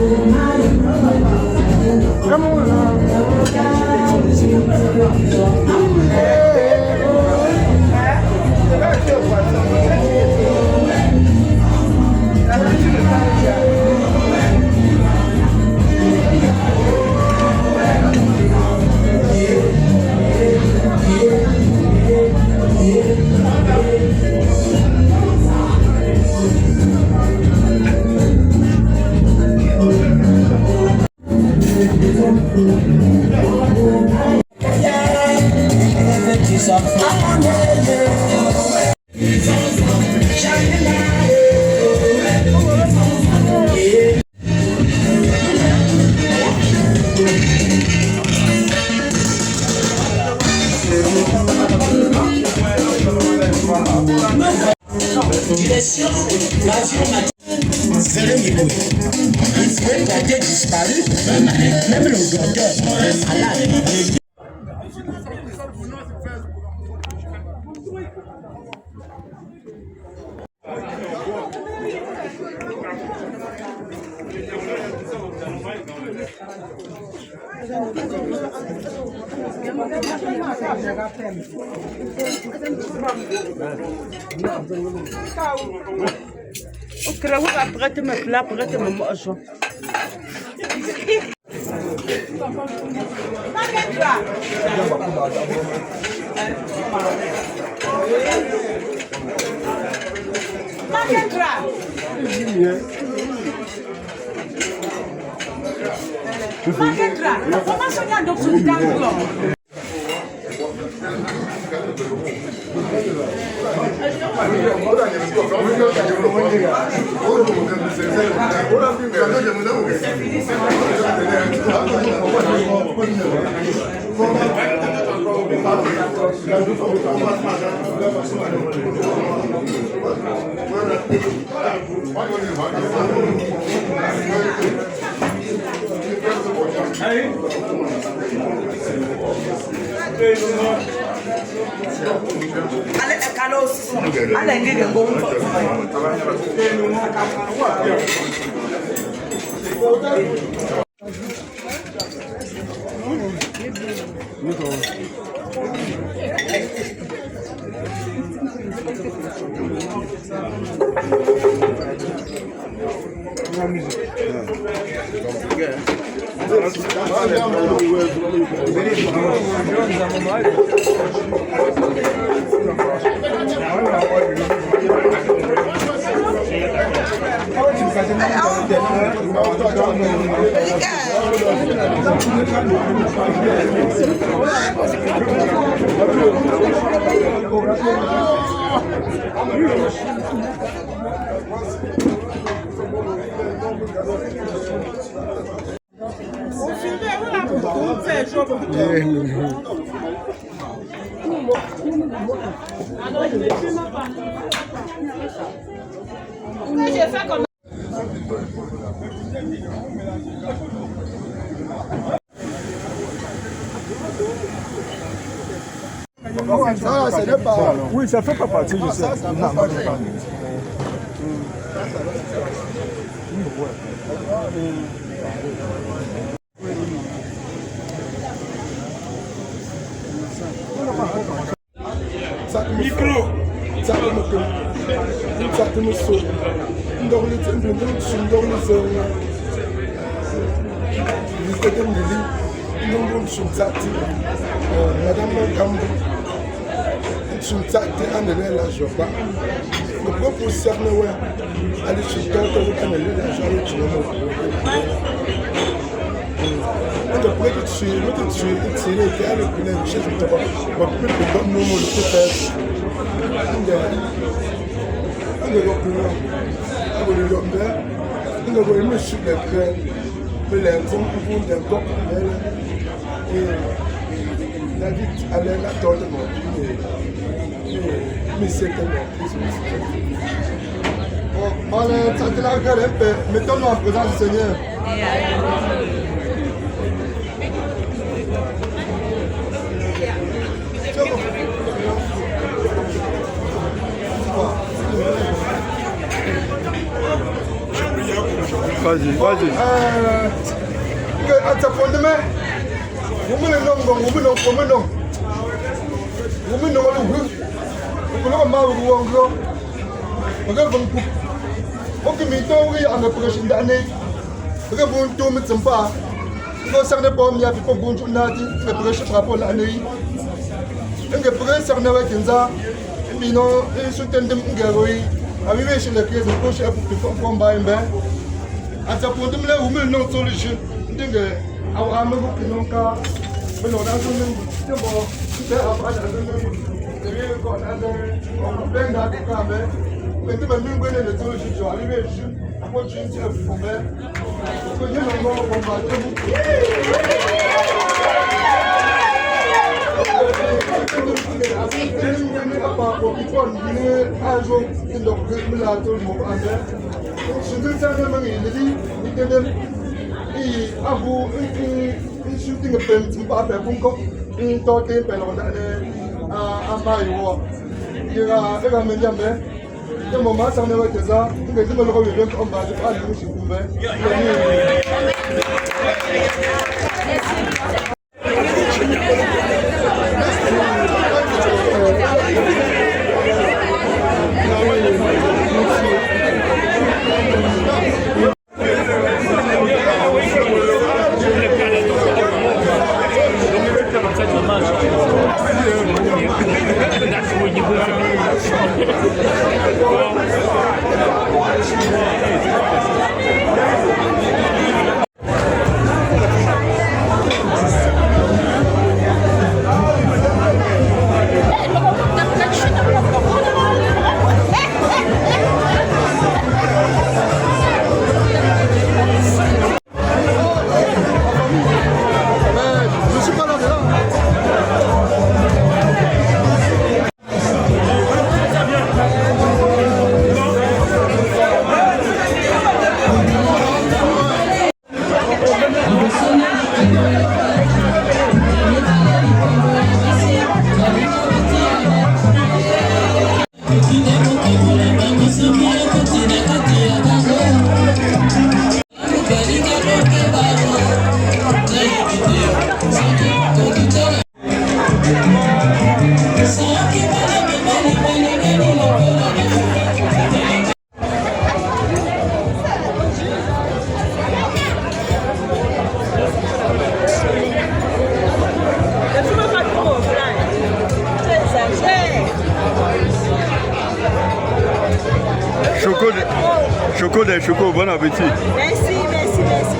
Oh, Même le docteur après tu me plats, après tu me manges. Oui, ça fait pas partie de ça. Micro. Mettons-nous en présence du Seigneur. Vas-y. shooting a pen to Papa Bunko, in talking Pelon and Mario. You are a Menjambe. The moment I never tell her, you get the whole event on by the Choco, bon appétit. Merci, merci, merci, merci.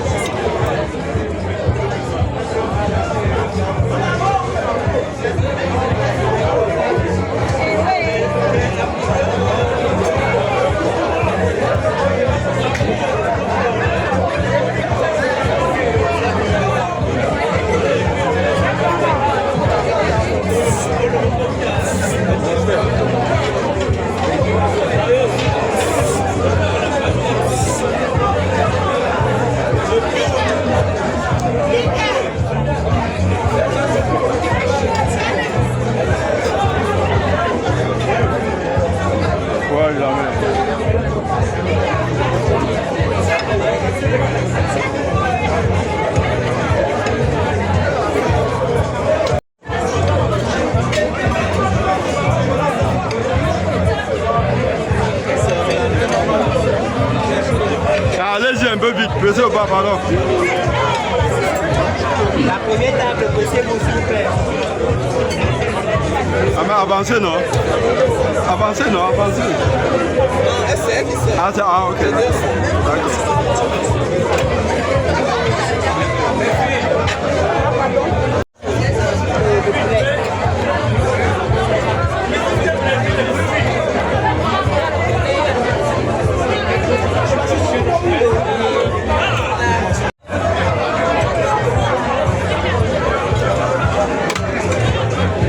Allez-y un peu vite, pressez ou pas, pardon. La première table, pressez vous s'il vous plaît. Ah mais avancez non. Avancez non, avancez. Ah ok. D'accord.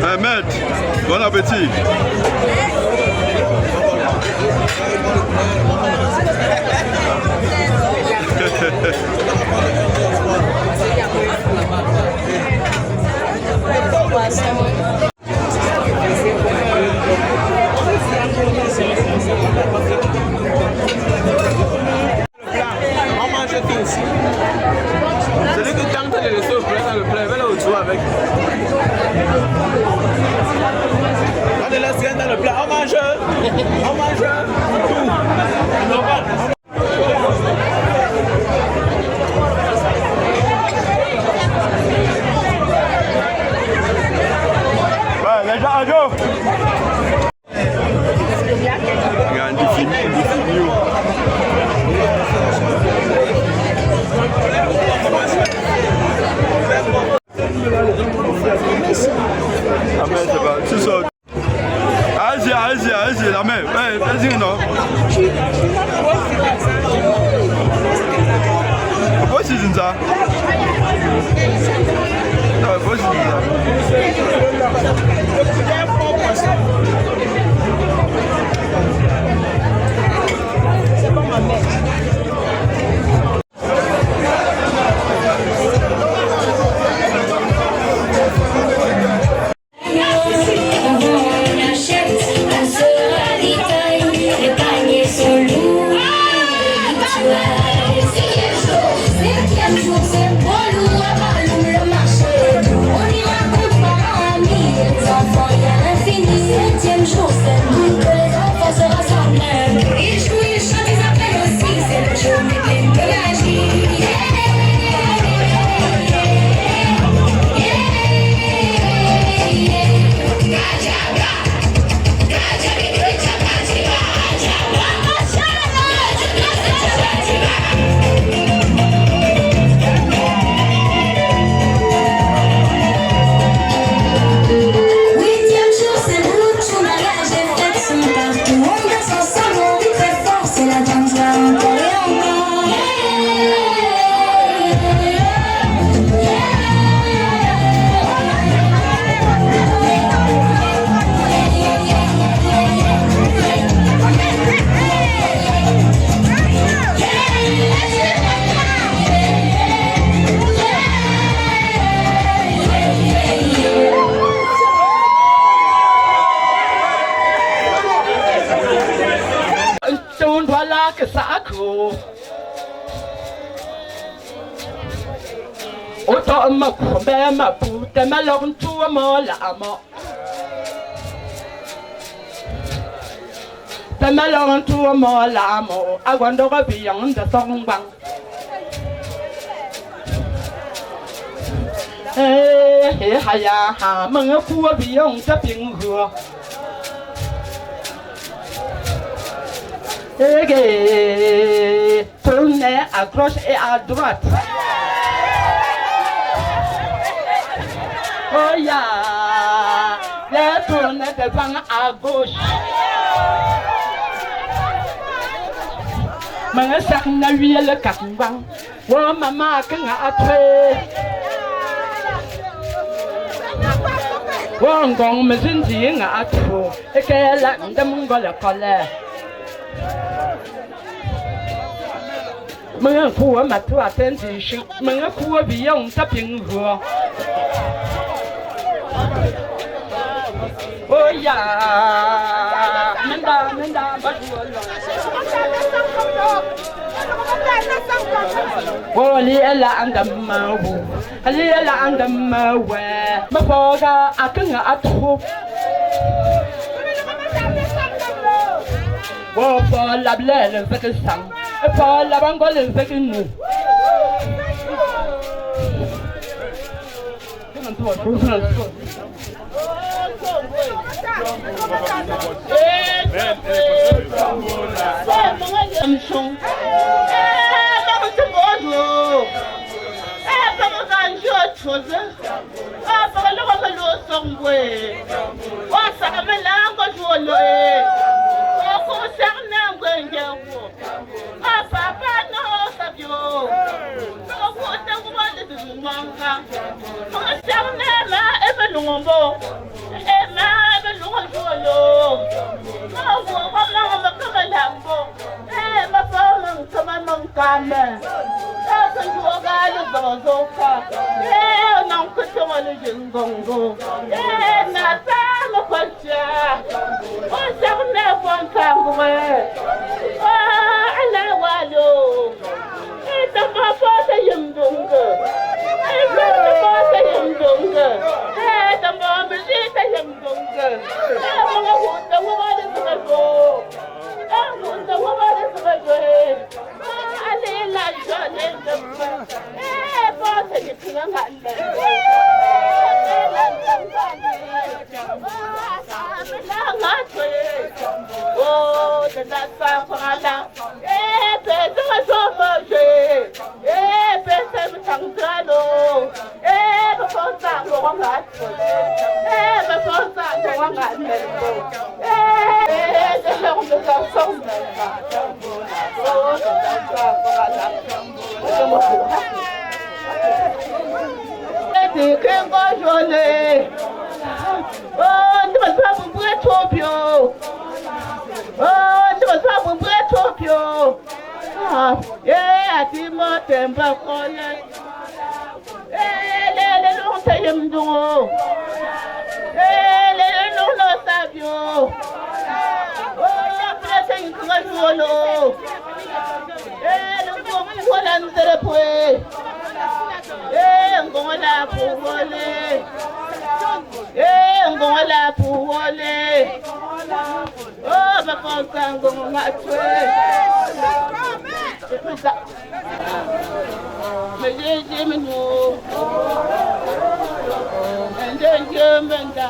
Ahmed, bon appétit. On mange tous. Celui qui tente de laisser au plat dans le plat, va là au-dessous avec. On te laisse rien dans le plat. On mange. On mange tout. Les gens, adieu. Regarde, il finit. Bunza. Non, faut se dire. C'est pas ma mère. Auto ma kumbe ma pute ma lorun tuwa mo la amo. Te ma lorun tuwa mo la amo. Agwando ko biyang da song bang. Haya ha mga kuwa biyang sa pinghuwa. Tournez à gauche et à droite. Oh ya, les tourner devant à gauche. Mga sak na wiele kakbang. Wo mama kanga atre. Wo ngong mezinji nga atro. Ekela ndam ngola kole. Mga kuwa matu attention. Mga kuwa biyong sa pinghuwa. Oh ya, menda bajualo. Oh liela andamawu, liela andamawe. Mafoga akanga atro. Oh for la blele veke sang, for la bangole veke nu. kengo jole. Oh, tu vas pas vous brûler trop bio. Oh, tu vas pas vous brûler trop bio. Ah, yeah, tu m'as temba kole. Le long tayem do. Le long no sabio. Oh, ya presa in krajolo. Le long wala ndere pwe. Ngola puwole. Ngola puwole. Oh, bakonsa ngoma twe. Mejeje menu. Enje menda.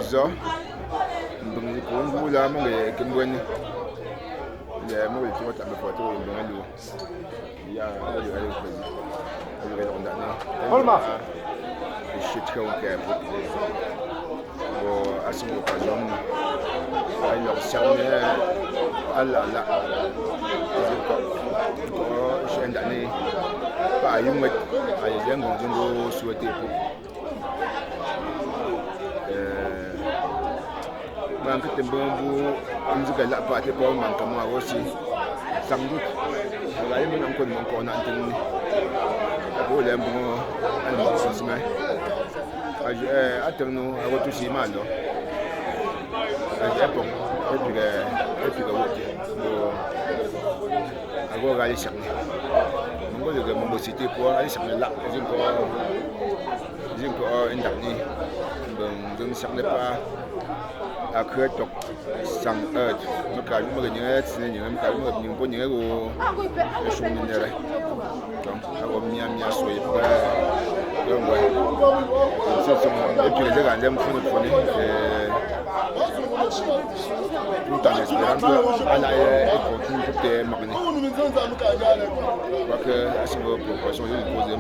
Zo, mbungi kungu la mo le kimbweni. Le mo le tuwa tabe kwa tuwa mbungi ya ali ali kwezi. Ali ali ondane. Olma. Shit ko ke bo asimo ka jom. Ay lo shamne alla la. Ko shendane pa yumet ay jengo jumbo souhaiter pour man que tembambu nzuga la party pour man kama aussi samdut la yemi nan ko mon ko nan tin ko le mbo an mo sosma atterno a wato si malo japon et puis wote bo ago gali sakne mo de mo cité pour aller sakne la jinko indani bon sakne pas à que donc sang me calme me gagner c'est me calme me bon ni go je suis minéré donc ago mia soyez pas donc ouais et puis les gars j'aime fond tout en espérant que à la continue pour te magné parce que à ce niveau proportion de poser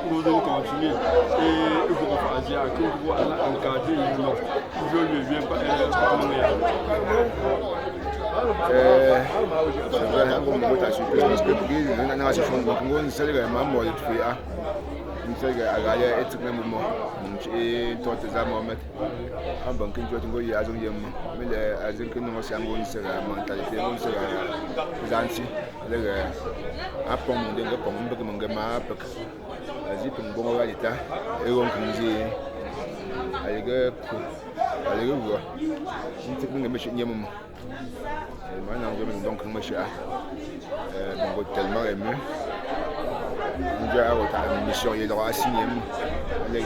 vous allez continuer et vous refaisiez à que vous allez encadrer le nom. Je ne viens pas c'est vrai, on va être surpris parce que nous avons fait un seul membre de FIA. Nous avons regardé et tout le monde. Et toi, tu as Mohamed. En banque, tu as dit à Zong Yem. Mais les gens qui nous ont fait une mentalité, nous sommes gentils. Après, on a dit que nous avons fait un peu de bon résultat. Et on a dit allez voir. Nous avons fait un moment. Donc, je suis tellement ému. Nous avons une mission qui est droit à signer. Les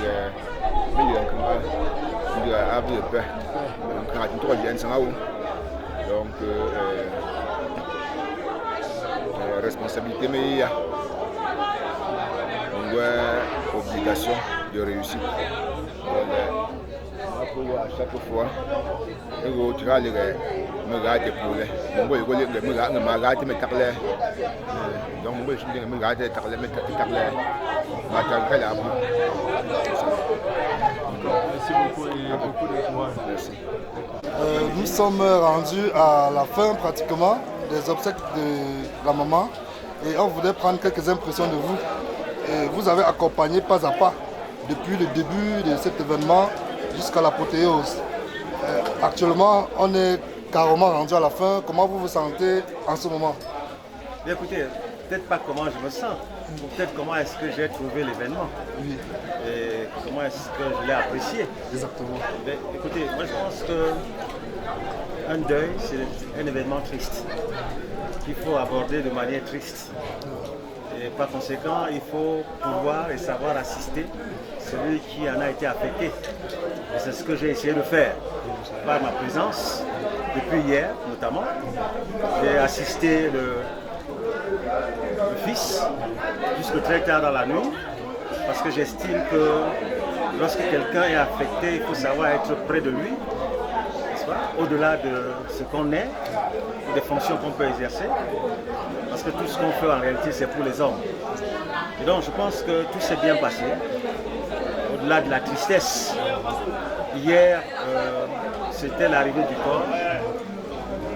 donc, responsabilité, mais il y a une obligation de réussir. À chaque fois, tu vas aller me garder pour les. Me garder mes tarlets. Donc, je suis me garder tarlets, mes tarlets. Merci beaucoup et beaucoup de courage. Merci. Nous sommes rendus à la fin pratiquement des obsèques de la maman et on voulait prendre quelques impressions de vous. Et vous avez accompagné pas à pas depuis le début de cet événement jusqu'à l'apothéose. Actuellement, on est carrément rendu à la fin. Comment vous vous sentez en ce moment? Bien, écoutez, peut-être pas comment je me sens, ou peut-être comment est-ce que j'ai trouvé l'événement. Oui. Et comment est-ce que je l'ai apprécié. Exactement. Mais, écoutez, moi je pense qu'un deuil, c'est un événement triste, qu'il faut aborder de manière triste. Et par conséquent, il faut pouvoir et savoir assister celui qui en a été affecté. Et c'est ce que j'ai essayé de faire par ma présence, depuis hier notamment. J'ai assisté le fils jusque très tard dans la nuit, parce que j'estime que lorsque quelqu'un est affecté, il faut savoir être près de lui, n'est-ce pas, au-delà de ce qu'on est, des fonctions qu'on peut exercer, parce que tout ce qu'on fait en réalité c'est pour les hommes. Et donc je pense que tout s'est bien passé. au-delà de la tristesse. Hier, c'était l'arrivée du corps.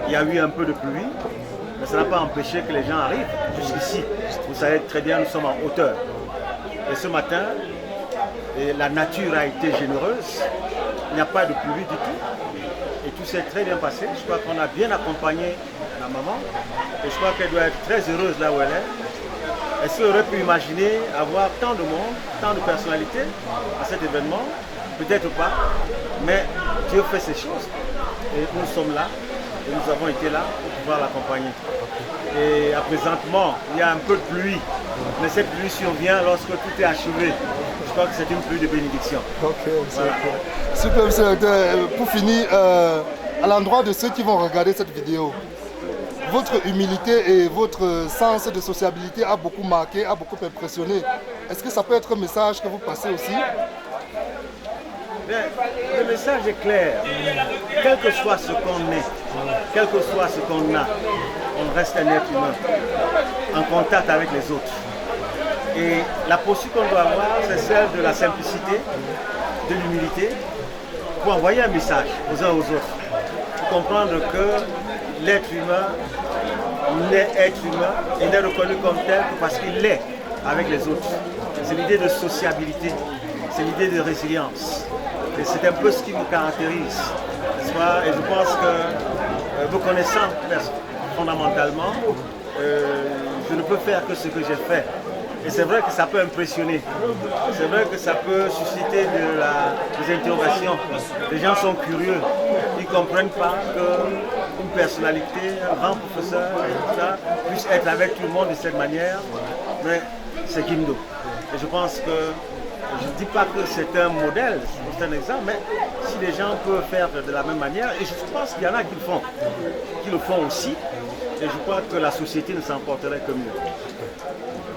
Il y a eu un peu de pluie, mais ça n'a pas empêché que les gens arrivent jusqu'ici. Vous savez très bien, nous sommes en hauteur. Et ce matin, la nature a été généreuse. Il n'y a pas de pluie du tout. Et tout s'est très bien passé. Je crois qu'on a bien accompagné la maman. Et je crois qu'elle doit être très heureuse là où elle est. Est-ce qu'elle aurait pu imaginer avoir tant de monde, tant de personnalités à cet événement? Peut-être pas. Mais Dieu fait ces choses. Et nous sommes là. Et nous avons été là pour pouvoir l'accompagner. Et présentement, il y a un peu de pluie. Mais cette pluie survient lorsque tout est achevé. Je crois que c'est une pluie de bénédiction. Ok, voilà. Super, monsieur le directeur. Pour finir, à l'endroit de ceux qui vont regarder cette vidéo, votre humilité et votre sens de sociabilité a beaucoup marqué, a beaucoup impressionné. Est-ce que ça peut être un message que vous passez aussi? Bien, le message est clair. Quel que soit ce qu'on est, quel que soit ce qu'on a, on reste un être humain en contact avec les autres. Et la posture qu'on doit avoir, c'est celle de la simplicité, de l'humilité, pour envoyer un message aux uns aux autres. Pour comprendre que l'être humain n'est être humain et n'est reconnu comme tel que parce qu'il l'est avec les autres. C'est l'idée de sociabilité, c'est l'idée de résilience. Et c'est un peu ce qui nous caractérise. Et je pense que vous connaissant fondamentalement, je ne peux faire que ce que j'ai fait. Et c'est vrai que ça peut impressionner. C'est vrai que ça peut susciter des interrogations. Les gens sont curieux. Ils ne comprennent pas qu'une personnalité, un grand professeur, et tout ça, puisse être avec tout le monde de cette manière. Mais c'est Kimdo. Et je pense que je ne dis pas que c'est un modèle, c'est un exemple, mais si les gens peuvent faire de la même manière, et je pense qu'il y en a qui le font aussi, et je crois que la société ne s'en porterait que mieux.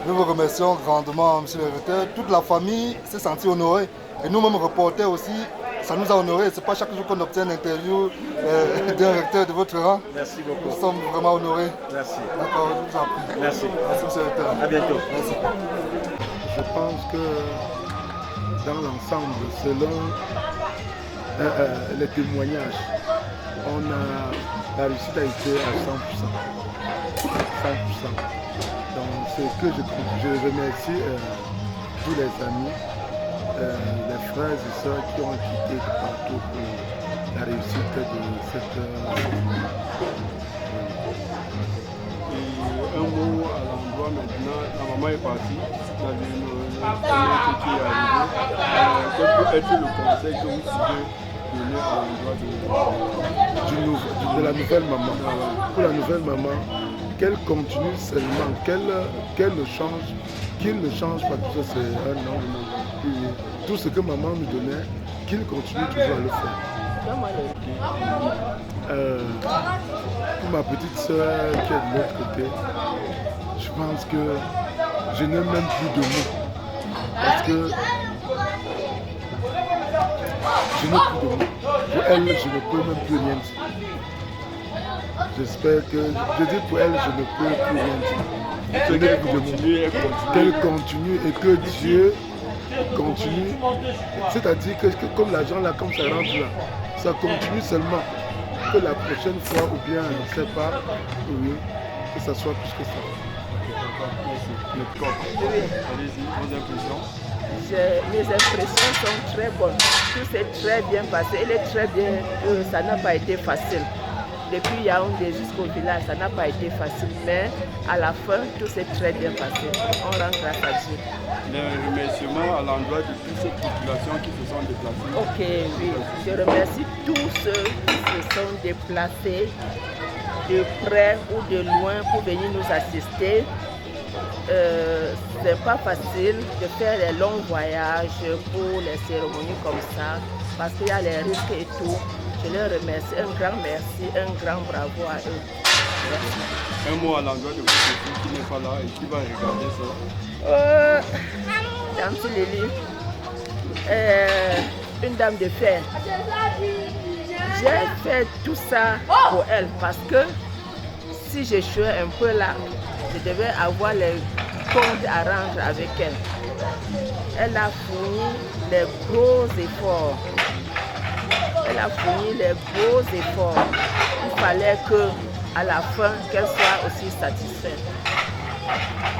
Nous vous remercions grandement, monsieur le directeur. Toute la famille s'est sentie honorée, et nous-mêmes reporters aussi, ça nous a honorés. Ce n'est pas chaque jour qu'on obtient une interview d'un recteur de votre rang. Merci beaucoup. Nous sommes vraiment honorés. Merci. D'accord, je vous en prie. Merci. Merci, monsieur le directeur. À bientôt. Merci. Je pense que dans l'ensemble, selon les témoignages, la réussite a été à 100%. 100%. Donc, ce que je remercie tous les amis, les frères et sœurs qui ont quitté de partout pour la réussite de cette un mot à l'endroit maintenant, la maman est partie, la qui est arrivée. Quel peut être le conseil que vous pouvez donner à l'endroit de la nouvelle maman? Pour la nouvelle maman, qu'elle continue seulement, qu'elle ne change, qu'il ne change pas, tout ça c'est un homme. Tout ce que maman nous donnait, qu'il continue toujours à le faire. Pour ma petite soeur qui est de l'autre côté, je pense que je n'ai même plus de mots. Parce que je n'ai plus de mots. Pour elle, je ne peux même plus rien dire. J'espère que, je dis pour elle, je ne peux plus rien dire. Je n'ai plus de mots. Qu'elle continue et que Dieu continue. C'est-à-dire que comme l'argent là, comme ça rentre là, ça continue seulement. Que la prochaine fois, ou bien, je ne sais pas, oui, que ça soit plus que ça. Allez-y, vos impressions. Mes impressions sont très bonnes. Tout s'est très bien passé. Elle est très bien. Ça n'a pas été facile. Depuis Yaoundé jusqu'au village, ça n'a pas été facile. Mais à la fin, tout s'est très bien passé. On rend grâce à Dieu. Les remerciements à l'endroit de toutes ces populations qui se sont déplacées. Ok, oui. Je remercie tous ceux qui se sont déplacés de près ou de loin pour venir nous assister. C'est pas facile de faire des longs voyages pour les cérémonies comme ça parce qu'il y a les risques et tout. Je les remercie, un grand merci, un grand bravo à eux. Merci. Un mot à l'endroit de votre fille qui n'est pas là et qui va regarder ça. Dame Lily, une dame de fer. J'ai fait tout ça pour elle parce que si j'échouais un peu là, je devais avoir les comptes à rendre avec elle. Elle a fourni les gros efforts. Elle a fourni les gros efforts. Il fallait qu'à la fin, qu'elle soit aussi satisfaite.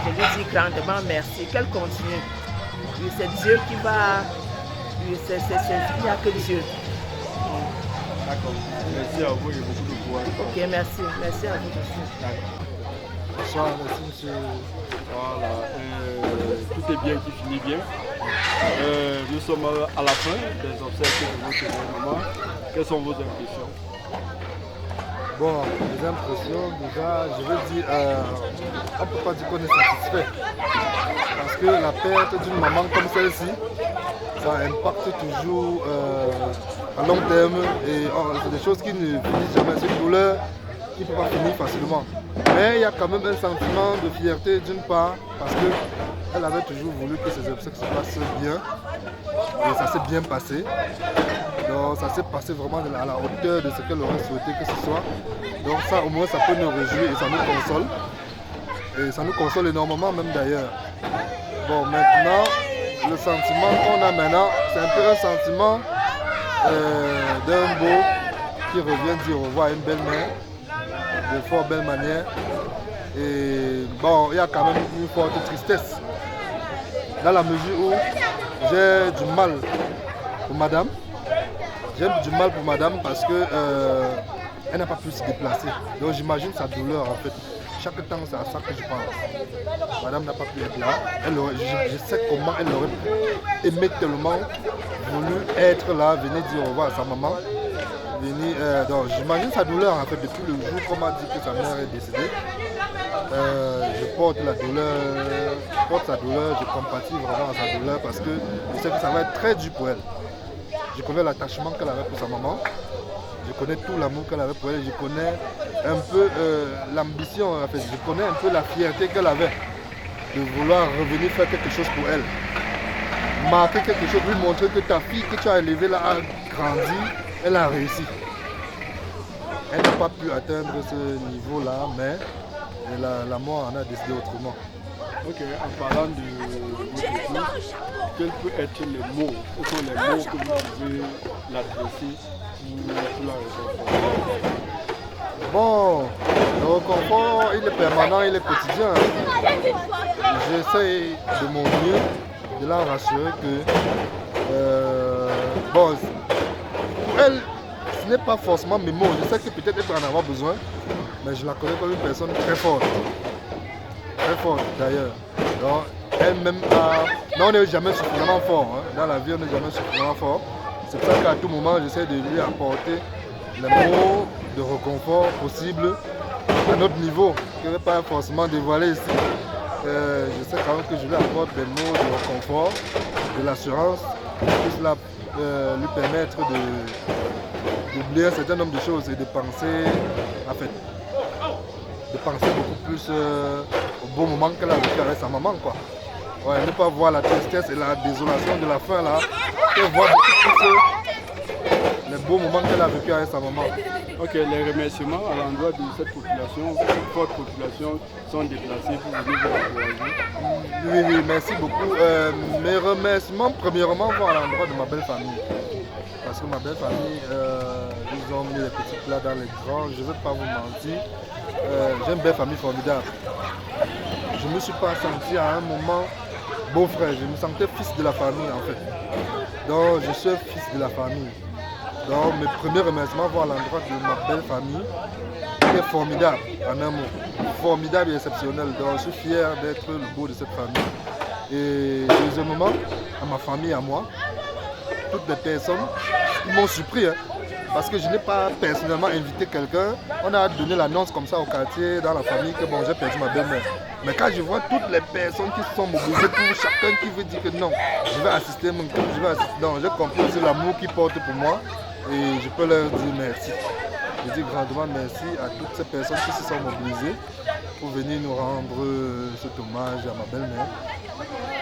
Je lui dis grandement merci, qu'elle continue. Oui, c'est Dieu qui va... Oui, il n'y a que Dieu. D'accord. Merci à vous et beaucoup de courage. Ok, merci. Merci à vous aussi. Bonsoir, merci monsieur. Voilà. Tout est bien qui finit bien. Nous sommes à la fin des obsèques de votre événement. Quelles sont vos impressions? Bon, les impressions, déjà, je veux dire, on ne peut pas dire qu'on est satisfait. Parce que la perte d'une maman comme celle-ci, ça impacte toujours à long terme et c'est des choses qui ne finissent jamais. C'est une douleur qui ne peut pas finir facilement. Mais il y a quand même un sentiment de fierté d'une part parce qu'elle avait toujours voulu que ses obsèques se passent bien et ça s'est bien passé. Donc ça s'est passé vraiment à la hauteur de ce qu'elle aurait souhaité que ce soit. Donc ça au moins ça peut nous réjouir et ça nous console. Et ça nous console énormément même d'ailleurs. Bon maintenant, le sentiment qu'on a maintenant, c'est un peu un sentiment d'un beau qui revient dire au revoir à une belle-mère, de fort belle manière. Et bon, il y a quand même une forte tristesse. Dans la mesure où j'ai du mal pour madame. J'ai du mal pour madame parce que elle n'a pas pu se déplacer. Donc j'imagine sa douleur en fait. Chaque temps c'est à ça que je pense. Madame n'a pas pu être là. Je sais comment elle aurait aimé tellement voulu être là, venir dire au revoir à sa maman. Donc j'imagine sa douleur en fait depuis le jour qu'on m'a dit que sa mère est décédée. Je porte la douleur, je porte sa douleur, je compatis vraiment à sa douleur parce que je sais que ça va être très dur pour elle. Je connais l'attachement qu'elle avait pour sa maman, je connais tout l'amour qu'elle avait pour elle, je connais un peu l'ambition, en fait, je connais un peu la fierté qu'elle avait de vouloir revenir faire quelque chose pour elle. Marquer quelque chose, lui montrer que ta fille que tu as élevée là a grandi, elle a réussi. Elle n'a pas pu atteindre ce niveau-là, mais la mort en a décidé autrement. Ok, en parlant de votre épouse, quels peuvent être les mots? Quels sont les mots que vous pouvez l'adresser pour la réconfort? Bon, le réconfort, il est permanent, il est quotidien. J'essaie de mon mieux de la rassurer que, bon, pour elle, ce n'est pas forcément mes mots. Je sais que peut-être elle peut en avoir besoin, mais je la connais comme une personne très forte. Très forte d'ailleurs. Donc, elle-même a... Mais on n'est jamais suffisamment fort. Hein. Dans la vie, on n'est jamais suffisamment fort. C'est pour ça qu'à tout moment, j'essaie de lui apporter les mots de réconfort possibles à notre niveau. Je ne vais pas forcément dévoiler ici. Je sais quand même que je lui apporte des mots de réconfort, de l'assurance, qui cela lui permettre d'oublier un certain nombre de choses et de penser, en fait, de penser beaucoup plus au beau moment qu'elle a vécu avec sa maman, quoi. Ouais, ne pas voir la tristesse et la désolation de la fin là, et voir beaucoup plus les beaux moments qu'elle a vécu avec sa maman. Ok, les remerciements à l'endroit de cette population, cette forte population sont déplacés pour venir vous encourager. Oui, merci beaucoup. Mes remerciements, premièrement, vont à l'endroit de ma belle famille. Parce que ma belle famille, ils ont mis les petits plats dans les grands, je ne vais pas vous mentir. J'ai une belle famille formidable. Je ne me suis pas senti à un moment beau-frère, je me sentais fils de la famille en fait. Donc je suis fils de la famille. Donc mes premiers remerciements vont à l'endroit de ma belle famille, qui est formidable en un mot. Formidable et exceptionnel. Donc je suis fier d'être le beau de cette famille. Et deuxièmement, à ma famille, à moi, toutes les personnes, ils m'ont surpris. Hein, parce que je n'ai pas personnellement invité quelqu'un. On a donné l'annonce comme ça au quartier, dans la famille, que bon, j'ai perdu ma belle-mère. Mais quand je vois toutes les personnes qui se sont mobilisées pour chacun qui veut dire que non, je vais assister mon couple, je vais assister. Non, j'ai compris aussi l'amour qu'ils portent pour moi et je peux leur dire merci. Je dis grandement merci à toutes ces personnes qui se sont mobilisées pour venir nous rendre cet hommage à ma belle-mère.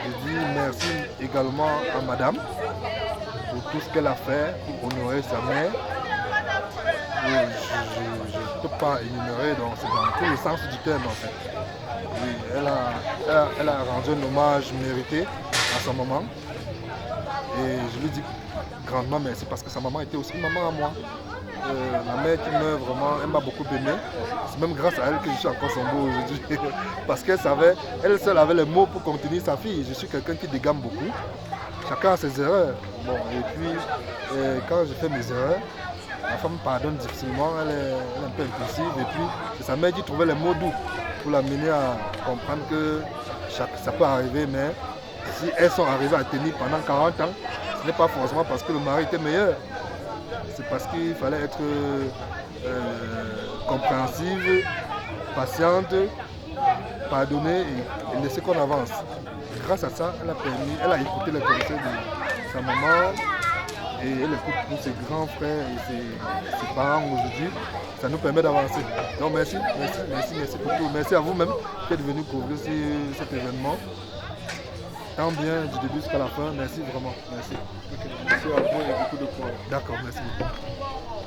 Je dis merci également à madame pour tout ce qu'elle a fait pour honorer sa mère. Je ne peux pas énumérer, donc c'est dans tout le sens du terme en fait. Oui, elle a rendu un hommage mérité à sa maman. Et je lui dis grandement merci parce que sa maman était aussi une maman à moi. Ma mère qui meurt vraiment, elle m'a beaucoup aimé. C'est même grâce à elle que je suis encore son beau aujourd'hui. Parce qu'elle savait, elle seule avait les mots pour contenir sa fille. Je suis quelqu'un qui dégamme beaucoup. Chacun a ses erreurs. Bon, et puis, quand je fais mes erreurs, ma femme pardonne difficilement, elle est un peu impulsive. Et puis, c'est sa mère qui trouvait les mots doux pour l'amener à comprendre que ça peut arriver, mais si elles sont arrivées à tenir pendant 40 ans, ce n'est pas forcément parce que le mari était meilleur. C'est parce qu'il fallait être compréhensive, patiente, pardonner et laisser qu'on avance. Grâce à ça, elle a écouté les conseils de sa maman et elle écoute pour ses grands frères et ses parents aujourd'hui. Ça nous permet d'avancer. Donc merci pour tout. Merci à vous-même qui êtes venu couvrir cet événement. Tant bien du début jusqu'à la fin. Merci vraiment. Merci. Merci à vous et beaucoup de courage. D'accord, merci beaucoup.